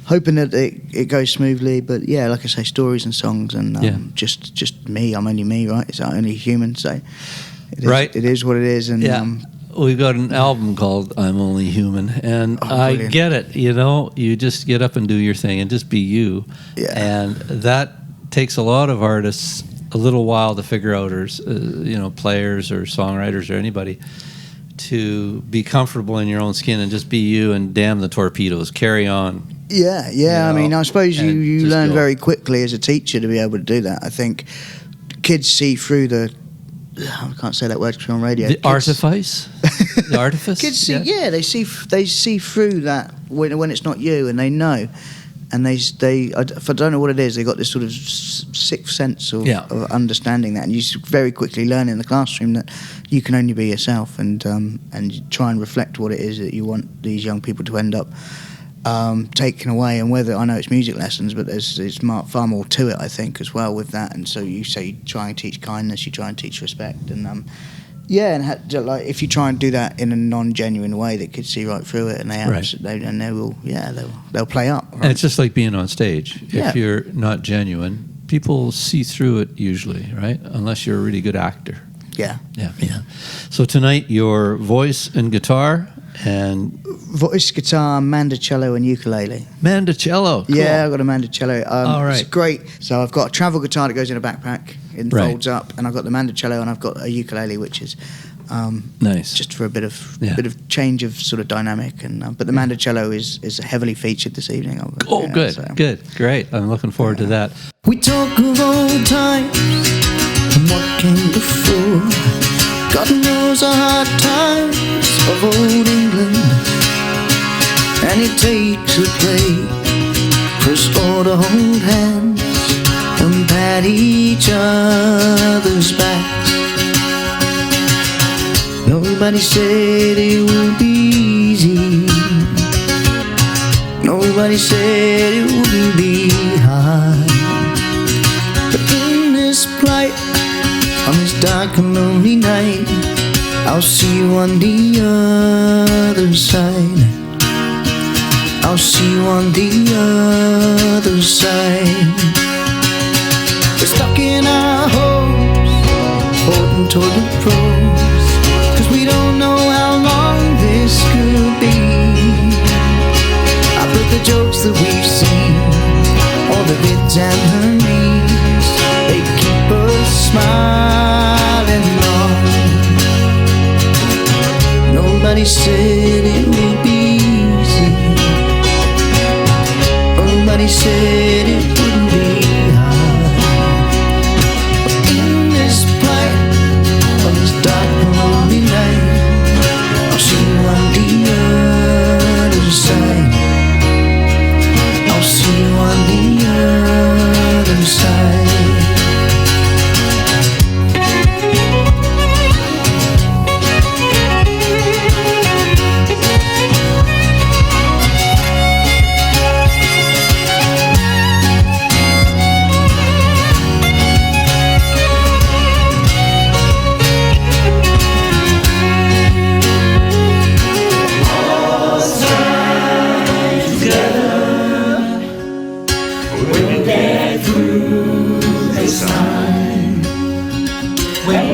hoping that it goes smoothly. But yeah, like I say, stories and songs, and Yeah. just me. I'm only me, right? It's only human, so it is, Right. It is what it is, and Yeah. We've got an album called I'm Only Human, and I brilliant. get it. You just get up and do your thing and just be you. Yeah. And that takes a lot of artists a little while to figure out, or players or songwriters or anybody, to be comfortable in your own skin and just be you and damn the torpedoes, carry on. yeah. You I know, mean, I suppose and you just learn go. very quickly as a teacher to be able to do that. I think kids see through the. I can't say that word because we're on radio. The Kids- artifice? The artifice? Kids see, yeah, they see through that when it's not you, and they know, and I don't know what it is. They got this sort of sixth sense of understanding that, and you very quickly learn in the classroom that you can only be yourself, and you try and reflect what it is that you want these young people to end up taken away. And whether I know it's music lessons, but there's far more to it, I think, as well with that. And so you try and teach kindness, you try and teach respect, and like if you try and do that in a non-genuine way, they could see right through it, and they'll play up. Right? And it's just like being on stage. Yeah. If you're not genuine, people see through it usually, right? Unless you're a really good actor. Yeah. So tonight, your voice and guitar and Voice, guitar, mandocello, and ukulele. mandocello. Cool. Yeah, I've got a mandocello. All right. It's great. So I've got a travel guitar that goes in a backpack. It Right. folds up, and I've got the mandocello, and I've got a ukulele, which is Nice. just for a bit of change of sort of dynamic. And but the mandocello is heavily featured this evening. Oh, good. Great. I'm looking forward to that. We talk of old times and what came before. God knows the hard times of old England, and it takes a play for us all to hold hands and pat each other's backs. Nobody said it would be easy. Nobody said it wouldn't be hard. But in this plight, on this dark and lonely night, I'll see you on the other side. I'll see you on the other side. We're stuck in our homes, holding toward the pros, 'cause we don't know how long this could be. I put the jokes that we've seen, all the vids and the memes, they keep us smiling on. Nobody said it would be easy. Nobody said it wouldn't be hard. But in this plight, on this dark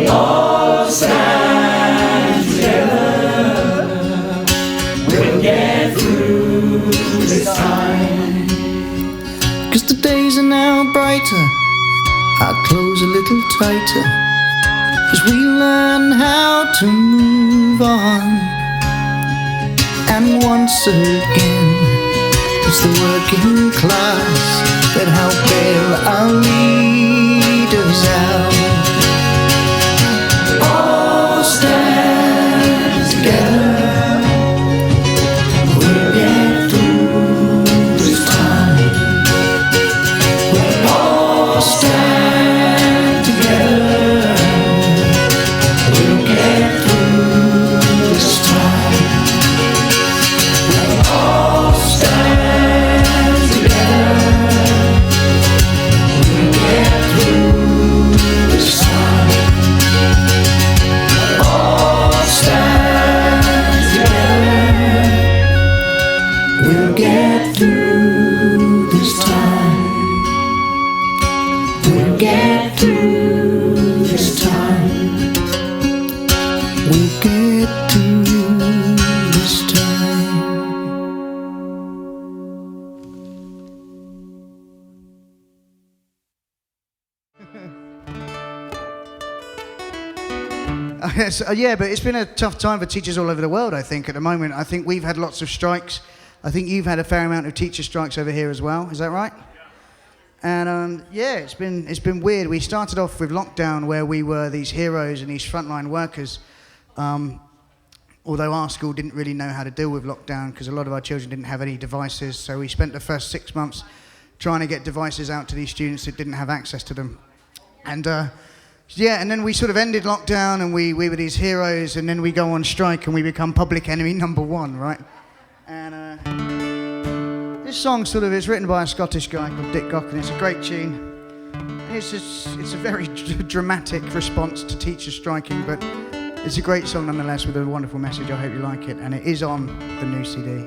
all stand together. We'll get through this time. 'Cause the days are now brighter, our clothes a little tighter, as we learn how to move on. And once again, it's the working class that help bail our leaders out. All stand together, we'll get through this time. We'll all stand together, we'll get through this time. We'll all stand together, we'll get through this time. We'll all stand together, we'll get through this time. We'll get through this time. We'll get through this time. Yes, yeah, but it's been a tough time for teachers all over the world, I think, at the moment. I think we've had lots of strikes. I think you've had a fair amount of teacher strikes over here as well. Is that right? And yeah, it's been weird. We started off with lockdown where we were these heroes and these frontline workers, although our school didn't really know how to deal with lockdown because a lot of our children didn't have any devices. So we spent the first 6 months trying to get devices out to these students that didn't have access to them. And yeah, and then we sort of ended lockdown and we were these heroes, and then we go on strike and we become public enemy number one, right? And this song it's written by a Scottish guy called Dick Gock, and it's a great tune. And it's a very dramatic response to teachers striking, but it's a great song nonetheless with a wonderful message. I hope you like it, and it is on the new CD.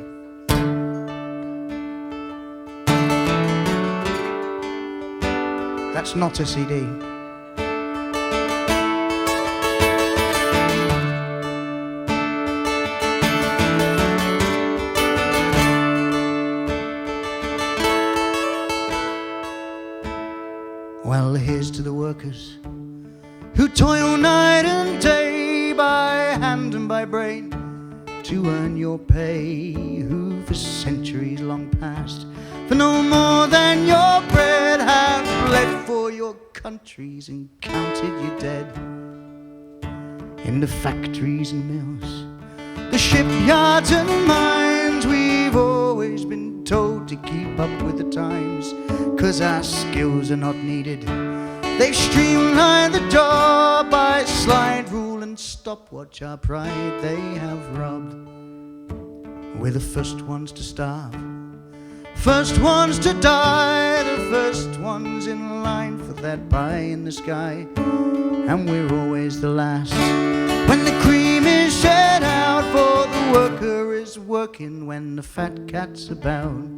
That's not a CD. Well, here's to the workers who toil night and day by hand and by brain to earn your pay, who for centuries long past for no more than your bread have bled for your countries and counted you dead. In the factories and mills, the shipyards and mines, we've always been told to keep up with the times, 'cause our skills are not needed. They've streamlined the job by slide rule and stopwatch. Our pride they have robbed. We're the first ones to starve, first ones to die, the first ones in line for that pie in the sky. And we're always the last when the cream is shed out, for the worker is working when the fat cat's about.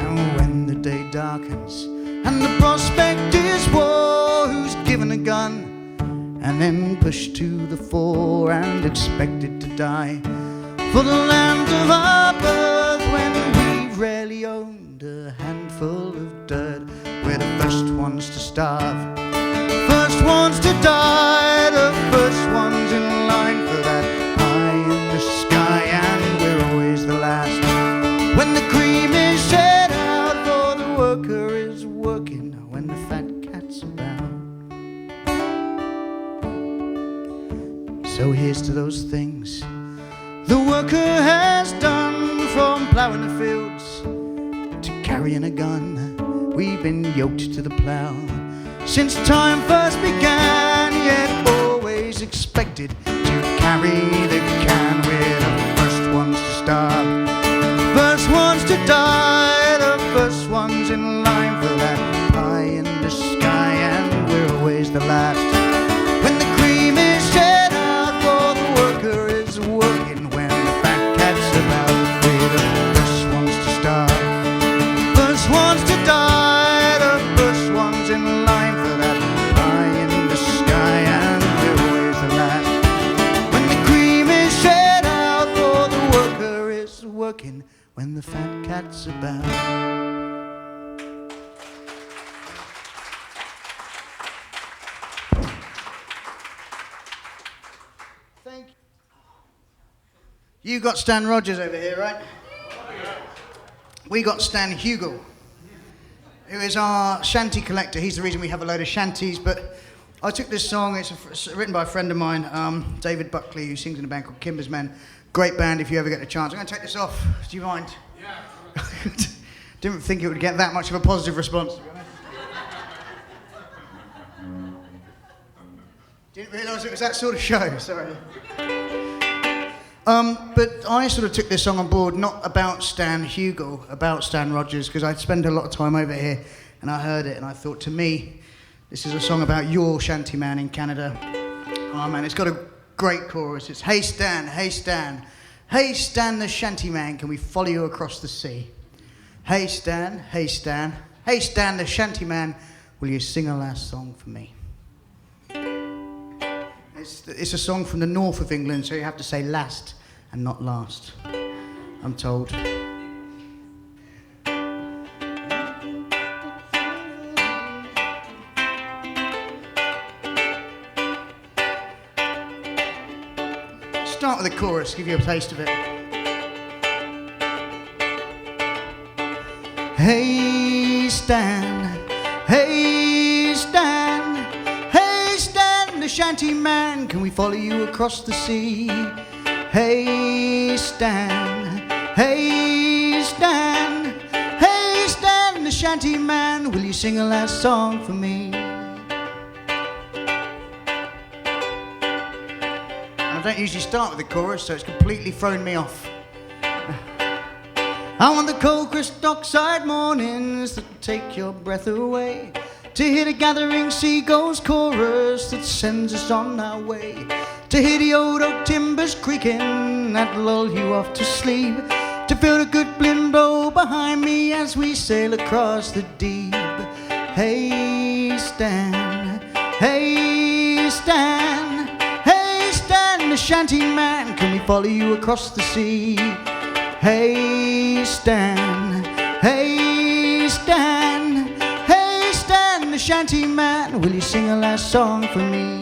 And when the day darkens and the prospect is war, who's given a gun and then pushed to the fore and expected to die for the land of our birth, when we've rarely owned a handful of dirt? We're the first ones to starve, first ones to die, the first ones in line for that pie in the sky. And we're always the last when the cream is shed out, for the worker is working when the fat cat's about. So here's to those things the worker has done, from ploughing the fields to carrying a gun. We've been yoked to the plough since time first began, yet always expected to carry the can. We're the first ones to starve, first ones to die, the first ones in line for that pie in the sky. And we're always the last when the cream is shed out, for the worker is working when the fat cat's about. We're the first ones to starve, first ones to die, the first ones in line for life's about. Thank you. You got Stan Rogers over here, right? We got Stan Hugel, who is our shanty collector. He's the reason we have a load of shanties, but I took this song, it's written by a friend of mine, David Buckley, who sings in a band called Kimber's Men. Great band if you ever get the chance. I'm going to take this off. Do you mind? Yeah. Didn't think it would get that much of a positive response, to be honest. Didn't realise it was that sort of show, sorry. But I sort of took this song on board, not about Stan Hugel, about Stan Rogers, because I'd spend a lot of time over here, and I heard it, and I thought, to me, this is a song about your shanty man in Canada. Oh man, it's got a great chorus. It's, hey Stan, hey Stan, hey Stan the shanty man, can we follow you across the sea? Hey Stan, hey Stan, hey Stan the shanty man, will you sing a last song for me? It's a song from the north of England, so you have to say last and not last, I'm told. Start with the chorus, give you a taste of it. Hey Stan, hey Stan, hey Stan the shanty man, can we follow you across the sea? Hey Stan, hey Stan, hey Stan the shanty man, will you sing a last song for me? I don't usually start with the chorus, so it's completely thrown me off. I want the cold crisp dockside mornings that take your breath away, to hear the gathering seagulls chorus that sends us on our way, to hear the old oak timbers creaking that lull you off to sleep, to feel the good wind blow behind me as we sail across the deep. Hey Stan, hey Stan, hey Stan the shanty man, can we follow you across the sea? Hey Stan, hey Stan, hey Stan the shanty man, will you sing a last song for me?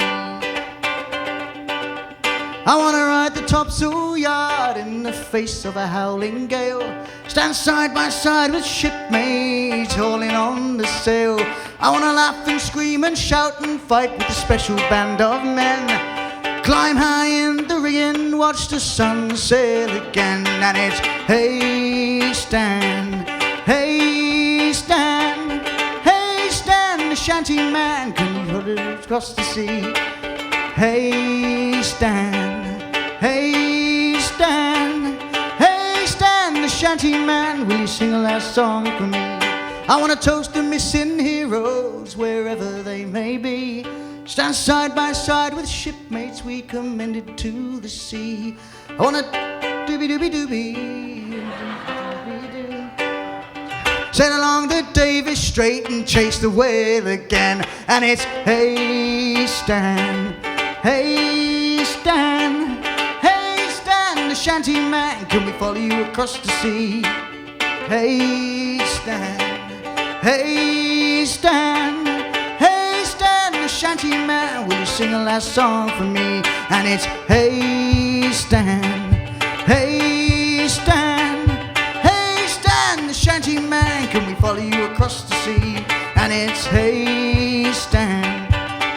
I wanna ride the topsail yard in the face of a howling gale, stand side by side with shipmates hauling on the sail. I wanna laugh and scream and shout and fight with a special band of men, climb high in the rigging, watch the sun sail again. And it's hey Stan, hey Stan, hey Stan the shanty man, can you hold it across the sea? Hey Stan, hey Stan, hey Stan the shanty man, will you sing a last song for me? I want to toast the missing heroes wherever they may be, stand side by side with shipmates we commended to the sea. I want to doobie-doobie-doobie, sail along the Davis Strait and chase the whale again. And it's hey Stan, hey Stan, hey Stan the shanty man, can we follow you across the sea? Hey Stan, hey Stan, hey Stan the shanty man, will you sing a last song for me? And it's hey Stan, hey Stan, hey Stan the shanty man, can we follow you across the sea? And it's hey Stan,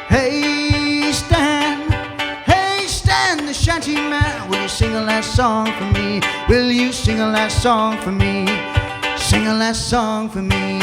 hey Stan, hey Stan the shanty man, will you sing a last song for me? Will you sing a last song for me? Sing a last song for me.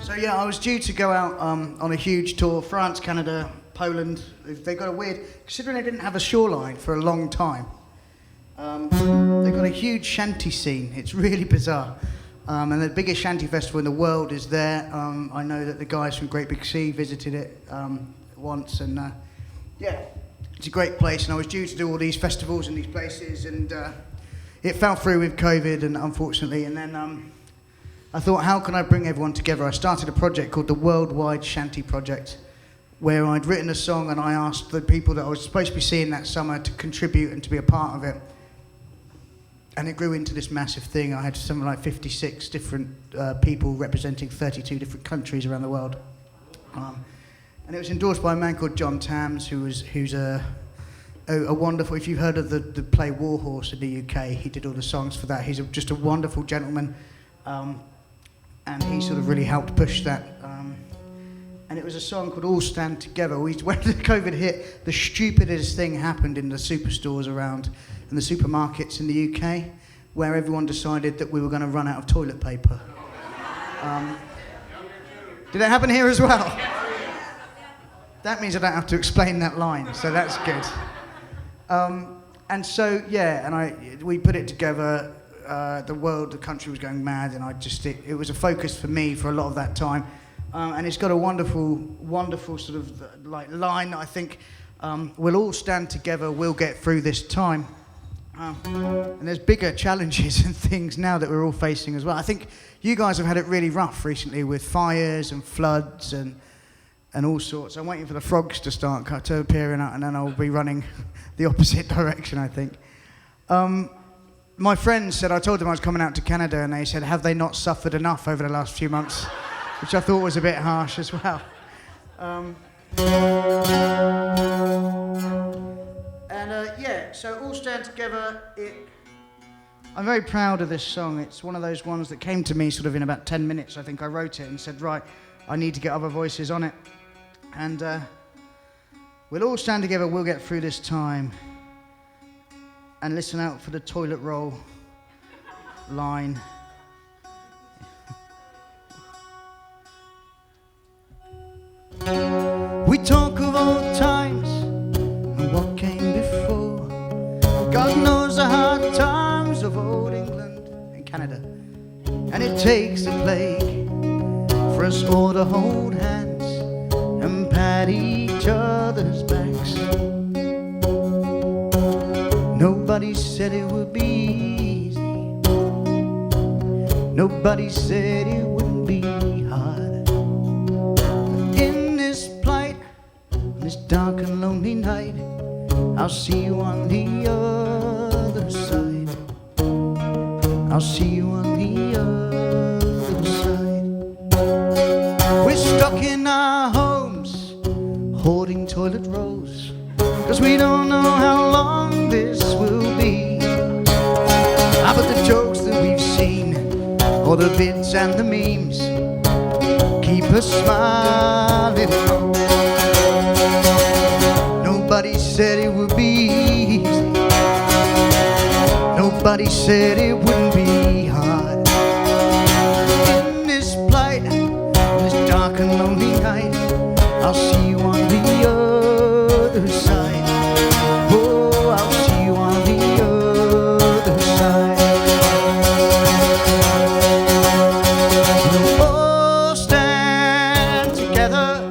So yeah, I was due to go out on a huge tour, France, Canada, Poland. They got a weird, considering they didn't have a shoreline for a long time, they've got a huge shanty scene. It's really bizarre. And the biggest shanty festival in the world is there. I know that the guys from Great Big Sea visited it once, and yeah, it's a great place. And I was due to do all these festivals in these places, and it fell through with COVID, and unfortunately, and then I thought, how can I bring everyone together? I started a project called the Worldwide Shanty Project, where I'd written a song and I asked the people that I was supposed to be seeing that summer to contribute and to be a part of it. And it grew into this massive thing. I had something like 56 different people representing 32 different countries around the world. And it was endorsed by a man called John Tams, who's a wonderful, if you've heard of the play Warhorse in the UK, he did all the songs for that. He's just a wonderful gentleman, and he sort of really helped push that. And it was a song called All Stand Together. When the COVID hit, the stupidest thing happened in the superstores around, in the supermarkets in the UK, where everyone decided that we were going to run out of toilet paper. Did it happen here as well? That means I don't have to explain that line, so that's good. And so, yeah, and we put it together. The country was going mad, and it was a focus for me for a lot of that time. And it's got a wonderful sort of like line that I think, we'll all stand together, we'll get through this time. And there's bigger challenges and things now that we're all facing as well. I think you guys have had it really rough recently with fires and floods and all sorts. I'm waiting for the frogs to start to appearing out, and then I'll be running the opposite direction, I think. My friends said, I told them I was coming out to Canada, and they said, have they not suffered enough over the last few months? Which I thought was a bit harsh as well. Yeah, so All Stand Together, I'm very proud of this song. It's one of those ones that came to me sort of in about 10 minutes. I think I wrote it and said, right, I need to get other voices on it. And we'll all stand together, we'll get through this time. And listen out for the toilet roll line. We talk of old times and what came before. God knows the hard times of old England and Canada. And it takes a plague for us all to hold hands and pat each other's backs. Nobody said it would be easy. Nobody said it wouldn't be hard. In this plight, this dark and lonely night, I'll see you on the other side. I'll see you on the other side. We're stuck in our homes, hoarding toilet rolls, 'cause we don't know how long this will be. How about the jokes that we've seen, or the bits and the memes, keep us smiling. Nobody said it would be easy. Nobody said it wouldn't be hard. In this plight, this dark and lonely night, I'll see you on the other side. Oh, I'll see you on the other side. We'll all stand together.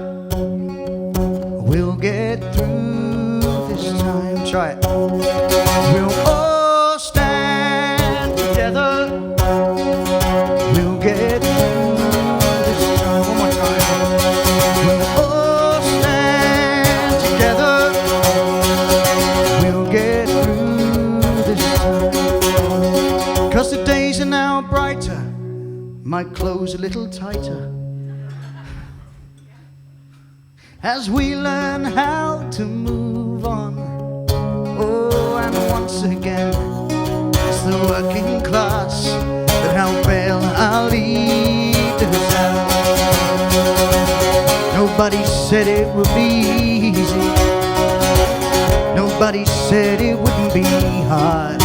We'll get through this time. Try it. We'll all stand together. We'll get through this time. One more time. We'll all stand together. We'll get through this time. 'Cause the days are now brighter, my clothes a little tighter, as we learn how to move on. Oh, and once again, it's the working class that help bail our leaders out. Nobody said it would be easy. Nobody said it wouldn't be hard.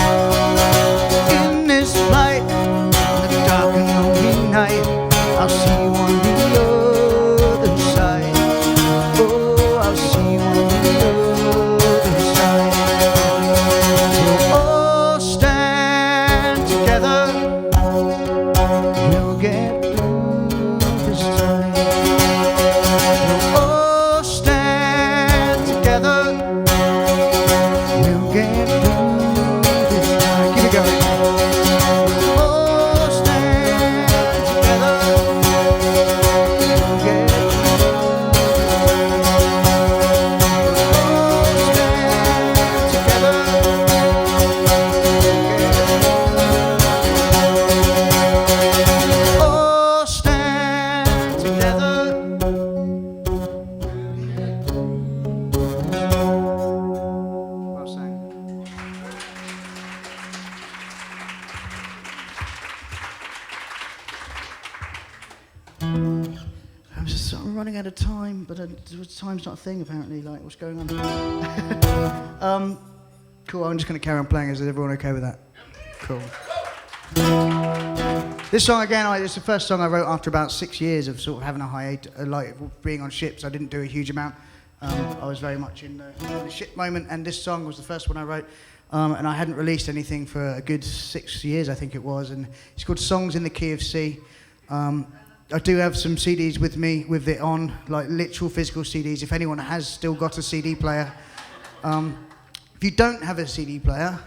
In this light, in the dark and lonely night, I'll see you on the other side. Oh, I'll see you on the other side. We'll all stand together. We'll get through this time. We'll all stand together. We'll get through this I'm just sort of running out of time, but time's not a thing apparently. Like, what's going on? Cool. I'm just going to carry on playing. Is everyone okay with that? Cool. This song again, it's the first song I wrote after about 6 years of sort of having a hiatus, like being on ships. I didn't do a huge amount. I was very much in the ship moment, and this song was the first one I wrote. And I hadn't released anything for a good 6 years, I think it was, and it's called Songs in the Key of C. I do have some CDs with me with it on, like literal physical CDs, if anyone has still got a CD player. If you don't have a CD player,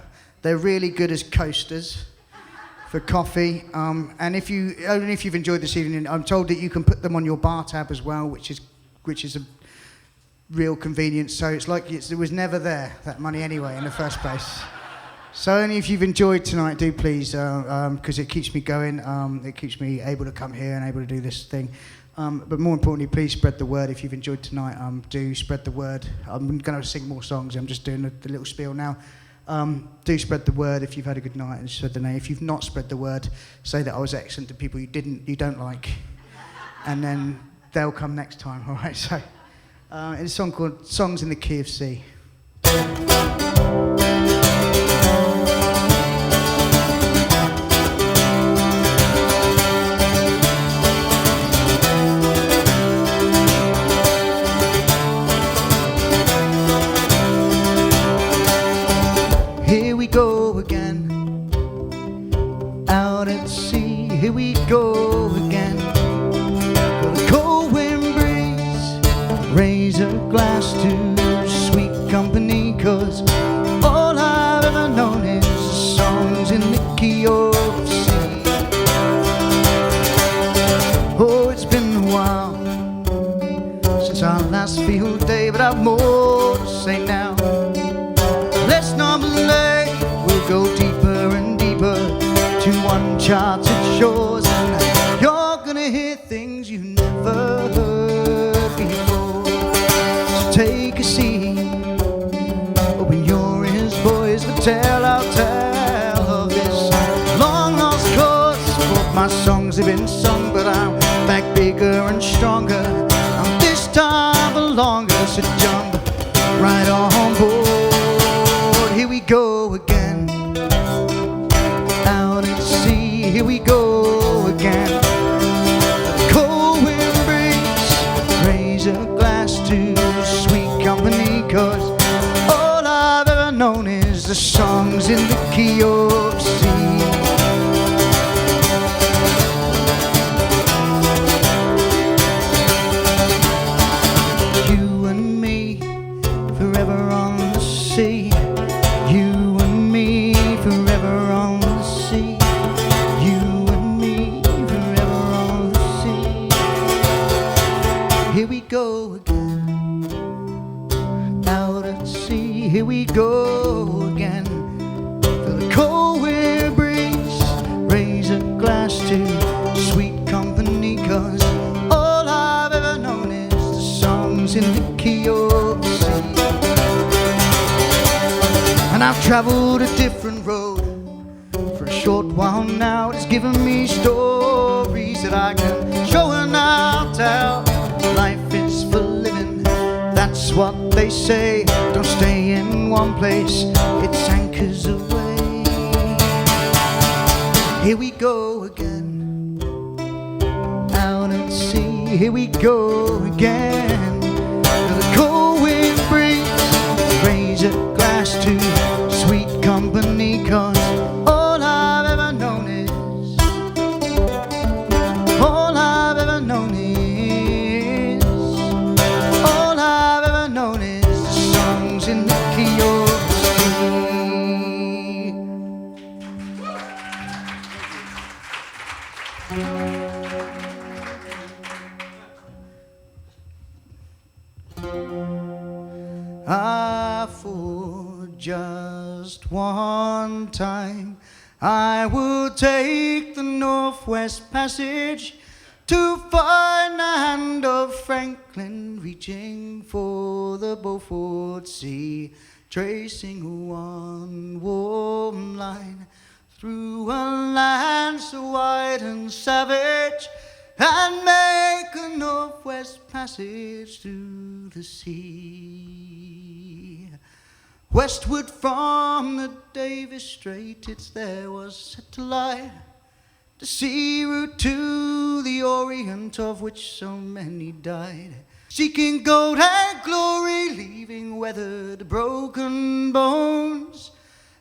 they're really good as coasters for coffee. And only if you've enjoyed this evening, I'm told that you can put them on your bar tab as well, which is a real convenience. So it's like it was never there, that money anyway, in the first place. So only if you've enjoyed tonight, do please, because it keeps me going. It keeps me able to come here and able to do this thing. But more importantly, please spread the word. If you've enjoyed tonight, do spread the word. I'm going to sing more songs. I'm just doing the little spiel now. Do spread the word if you've had a good night and spread the name. If you've not spread the word, say that I was excellent to people you don't like, and then they'll come next time. All right. So it's a song called "Songs in the Key of C." Here we go again, out at sea, here we go again. Got a cold wind breeze, raise a glass to sweet company, 'cause all I've ever known is songs in the key of C. Oh, it's been a while since our last field day, but I've more to say now. Let's not delay, we'll go deeper and deeper to uncharted shores, and you're gonna hear things you never heard before. So take a seat, open your ears, boys, but I'll tell of this long lost cause. Both my songs have been sung, but I'm back bigger and stronger, and this time for longer, so jump right on board. Here we go again, out at sea, here we go again. Cold wind breeze, raise a glass to sweet company, 'cause all I've ever known is the songs in the key of C. You and me, forever on the sea. You and me, forever on the sea. You and me, forever on the sea. Here we go again, out at sea, here we go again. Feel the cold wind breeze, raise a glass to sweet company, 'cause all I've ever known is the songs in the key of C. And I've travelled a different road for a short while now. It's given me stories that I can show and I'll tell. Life is for living, that's what they say. Don't stay in one place, it's anchors away. Here we go again, out at sea, here we go again. The cold wind breeze, raise a glass to sweet company, 'cause all I've ever known is, all I've ever known is, all I've ever known is the songs in the key of C. For just one time I will take the Northwest Passage to find the hand of Franklin reaching for the Beaufort Sea, tracing one warm line through a land so wide and savage, and make a Northwest Northwest Passage through the sea. Westward from the Davis Strait, it's there was set to lie the sea route to the Orient, of which so many died, seeking gold and glory, leaving weathered broken bones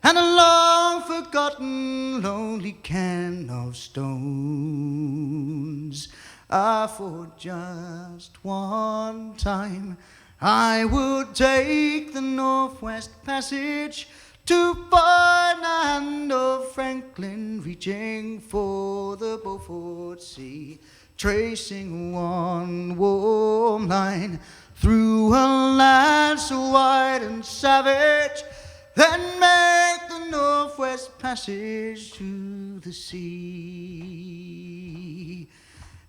and a long forgotten lonely can of stones. For just one time I would take the Northwest Passage to Ferdinand of Franklin, reaching for the Beaufort Sea, tracing one warm line through a land so wide and savage, then make the Northwest Passage to the sea.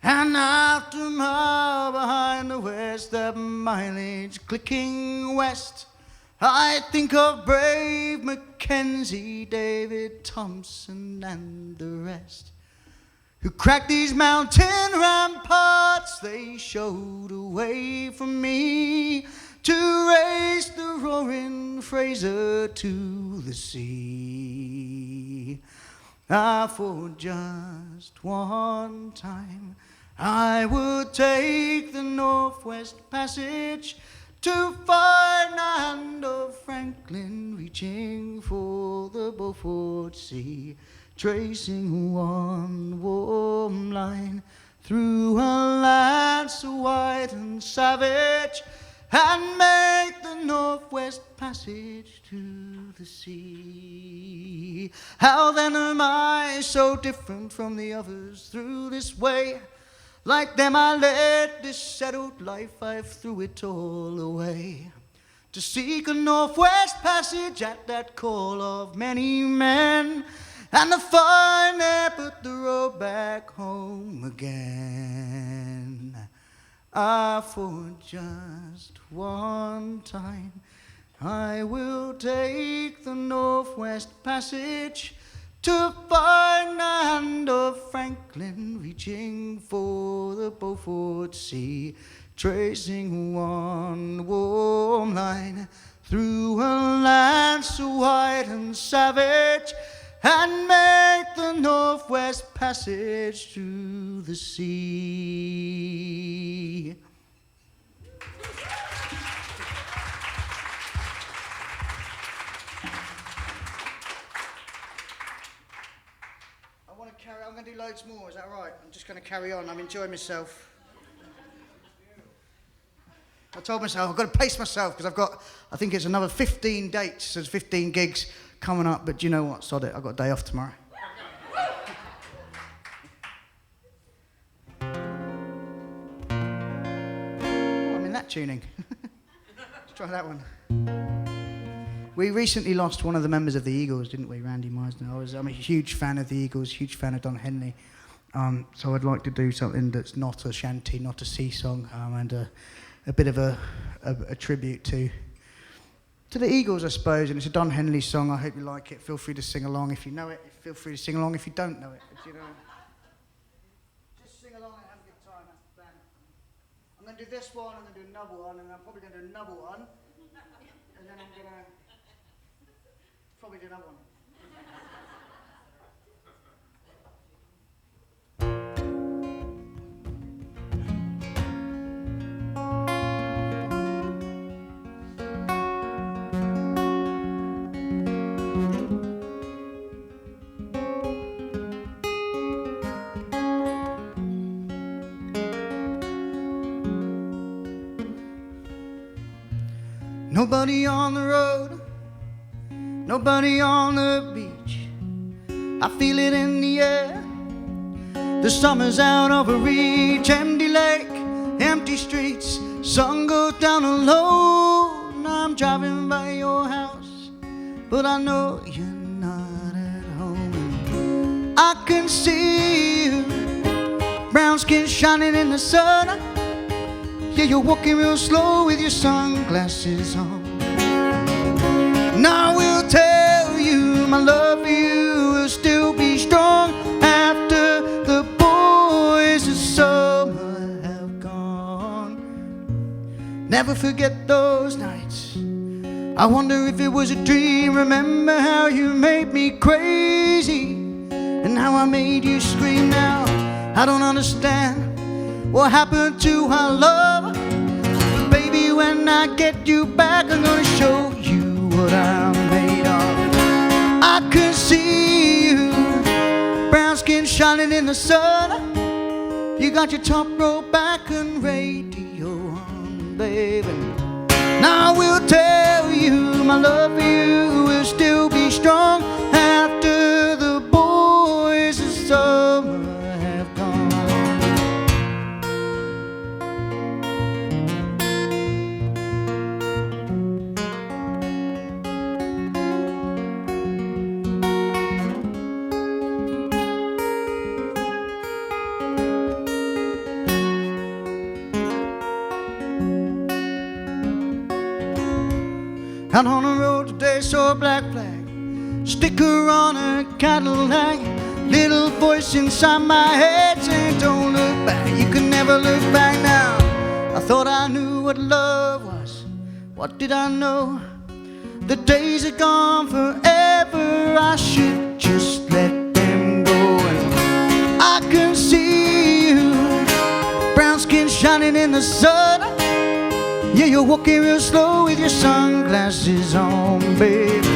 And after a mile behind the west, that mileage clicking west, I think of brave Mackenzie, David Thompson, and the rest, who cracked these mountain ramparts. They showed a way for me to race the roaring Fraser to the sea. For just one time I would take the Northwest Passage to Ferdinand of Franklin, reaching for the Beaufort Sea, tracing one warm line through a land so wide and savage, and make the Northwest Passage to the sea. How then am I so different from the others through this way? Like them I led this settled life, I threw it all away to seek a Northwest Passage at that call of many men, and to find there but the road back home again. For just one time I will take the Northwest Passage to Ferdinand of Franklin, reaching for the Beaufort Sea, tracing one warm line through a land so wide and savage, and make the Northwest Passage to the sea. I'm going to do loads more, is that right? I'm just going to carry on. I'm enjoying myself. I told myself I've got to pace myself because I think it's another 15 dates, there's 15 gigs coming up, but do you know what? Sod it, I've got a day off tomorrow. I'm in that tuning. Let's try that one. We recently lost one of the members of the Eagles, didn't we, Randy Meisner? I'm a huge fan of the Eagles, huge fan of Don Henley. So I'd like to do something that's not a shanty, not a sea song, and a bit of a tribute to the Eagles, I suppose. And it's a Don Henley song. I hope you like it. Feel free to sing along if you know it. Feel free to sing along if you don't know it. But, you know, just sing along and have a good time. That's the plan. I'm going to do this one, I'm going to do another one, and I'm probably going to do another one. And then I'm going to probably do another one. Nobody on the road, nobody on the beach. I feel it in the air. The summer's out of reach. Empty lake, empty streets. Sun goes down low. And I'm driving by your house, but I know you're not at home. I can see you, brown skin shining in the sun. Yeah, you're walking real slow with your sunglasses on. And I will tell you my love for you will still be strong after the boys of summer have gone. never forget those nights. I wonder if it was a dream. Remember how you made me crazy and how I made you scream. Now I don't understand what happened to our love. But baby, when I get you back, I'm gonna show you what I'm made of. I can see you, brown skin shining in the sun. You got your top row back and radio on, baby. Now I will tell you my love for you will still be strong after the boys of summer have gone. Out on the road today, saw a black flag, sticker on a Cadillac. Little voice inside my head saying, don't look back, you can never look back now. I thought I knew what love was, what did I know? The days are gone forever, I should just let them go. And I can see you, brown skin shining in the sun. Yeah, you're walking real slow with your sunglasses on, baby.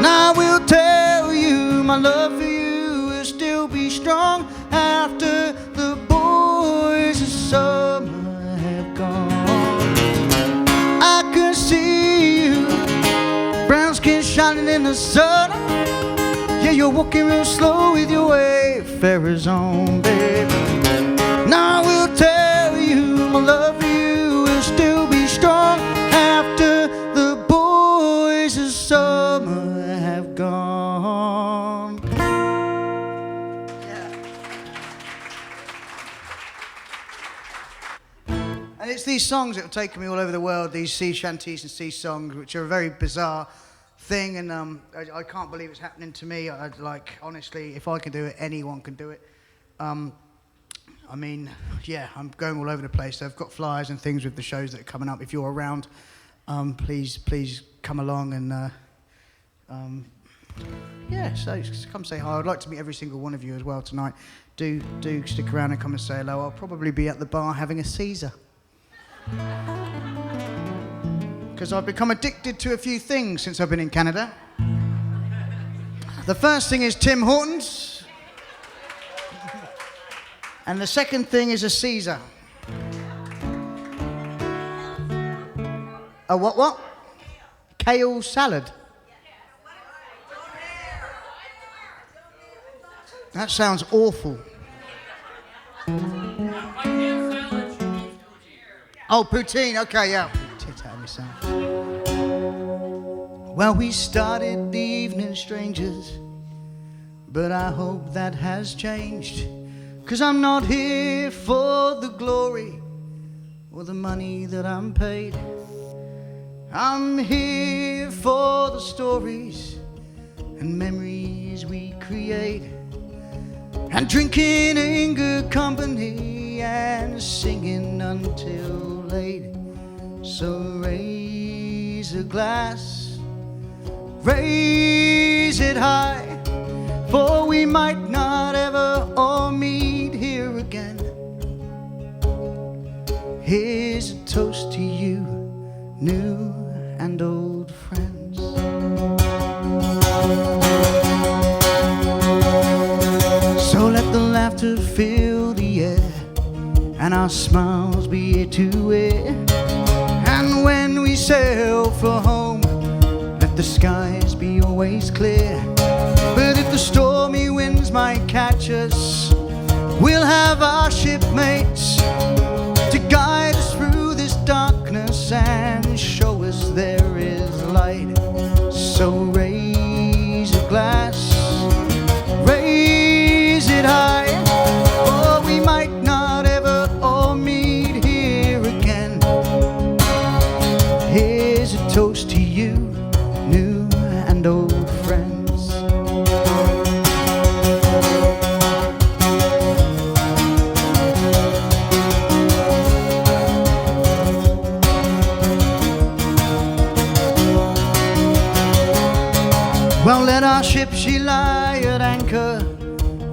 Now I will tell you my love for you will still be strong after the boys of summer have gone. I can see you, brown skin shining in the sun. Yeah, you're walking real slow with your wayfarers on, baby. Now I will tell you my love for you will still be strong after the boys of summer have gone. Yeah. And it's these songs that have taken me all over the world, these sea shanties and sea songs, which are a very bizarre thing, and I can't believe it's happening to me. Honestly, if I can do it, anyone can do it. I mean, yeah, I'm going all over the place. So I've got flyers and things with the shows that are coming up. If you're around, please come along and yeah, so come say hi. I'd like to meet every single one of you as well tonight. Do stick around and come and say hello. I'll probably be at the bar having a Caesar. Because I've become addicted to a few things since I've been in Canada. The first thing is Tim Hortons. And the second thing is a Caesar. A what? Kale salad. That sounds awful. Oh, poutine. Okay, yeah. Tit out of myself. Well, we started the evening strangers, but I hope that has changed. 'Cause I'm not here for the glory or the money that I'm paid. I'm here for the stories and memories we create, and drinking in good company and singing until late. So raise a glass, raise it high, for we might not ever all meet here again. Here's a toast to you, new and old friends. So let the laughter fill the air, and our smiles be here to wear. And when we sail for home, let the skies be always clear. But if the stormy winds might catch us, we'll have our shipmates to guide us through this darkness and show us there is light. So raise a glass, raise it high, or we might not ever all meet here again. Here's a toast to you, new and old friends. Well, let our ship she lie at anchor,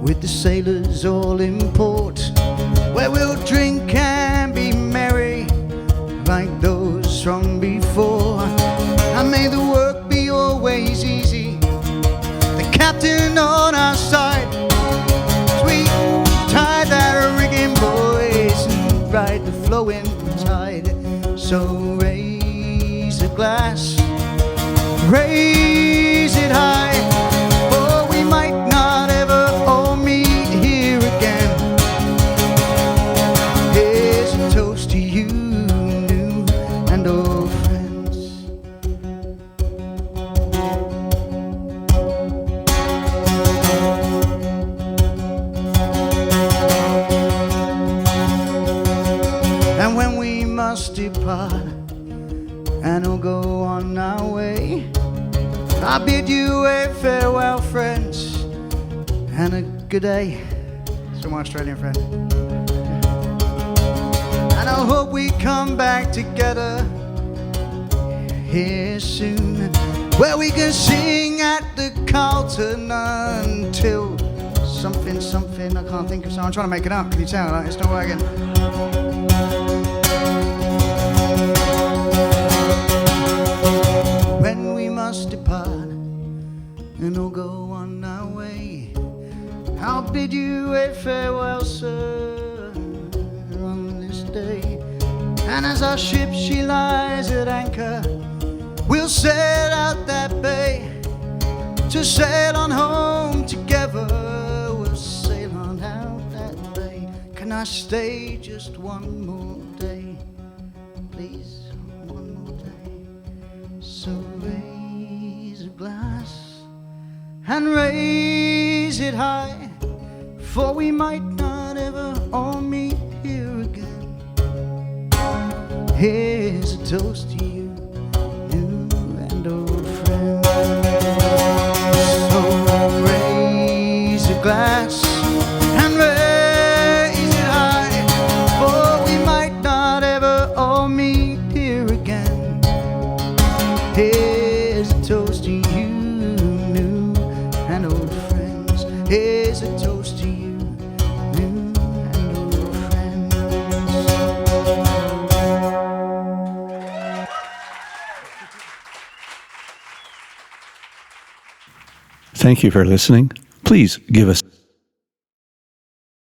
with the sailors all in port, where we'll drink and be merry like those from before. And may the work be always easy, the captain on our side. Sweet tie that rigging, boys, and ride the flowing tide. So raise a glass, raise it high, for we might not ever all meet here again. Here's a toast to you, new and old friends. And when we must depart and we'll go on our way, I bid you a farewell, friends, and a good day. It's my Australian friend. And I hope we come back together here soon, where we can sing at the Carleton until something, I can't think of something. I'm trying to make it up, can you tell? Like, it's not working. When we must depart and all go on our way, I'll bid you a farewell, sir, on this day. And as our ship she lies at anchor, we'll sail out that bay to sail on home together. We'll sail on out that bay. Can I stay just one more day, please? One more day. So raise a glass and raise it high, for we might not ever all meet here again. Here's a toast to you, new and old friends. So raise a glass and raise it high, for we might not ever all meet here again. Here's a toast to you, new and old friends. Here's a toast to you, new and old friends. Thank you for listening. Please give us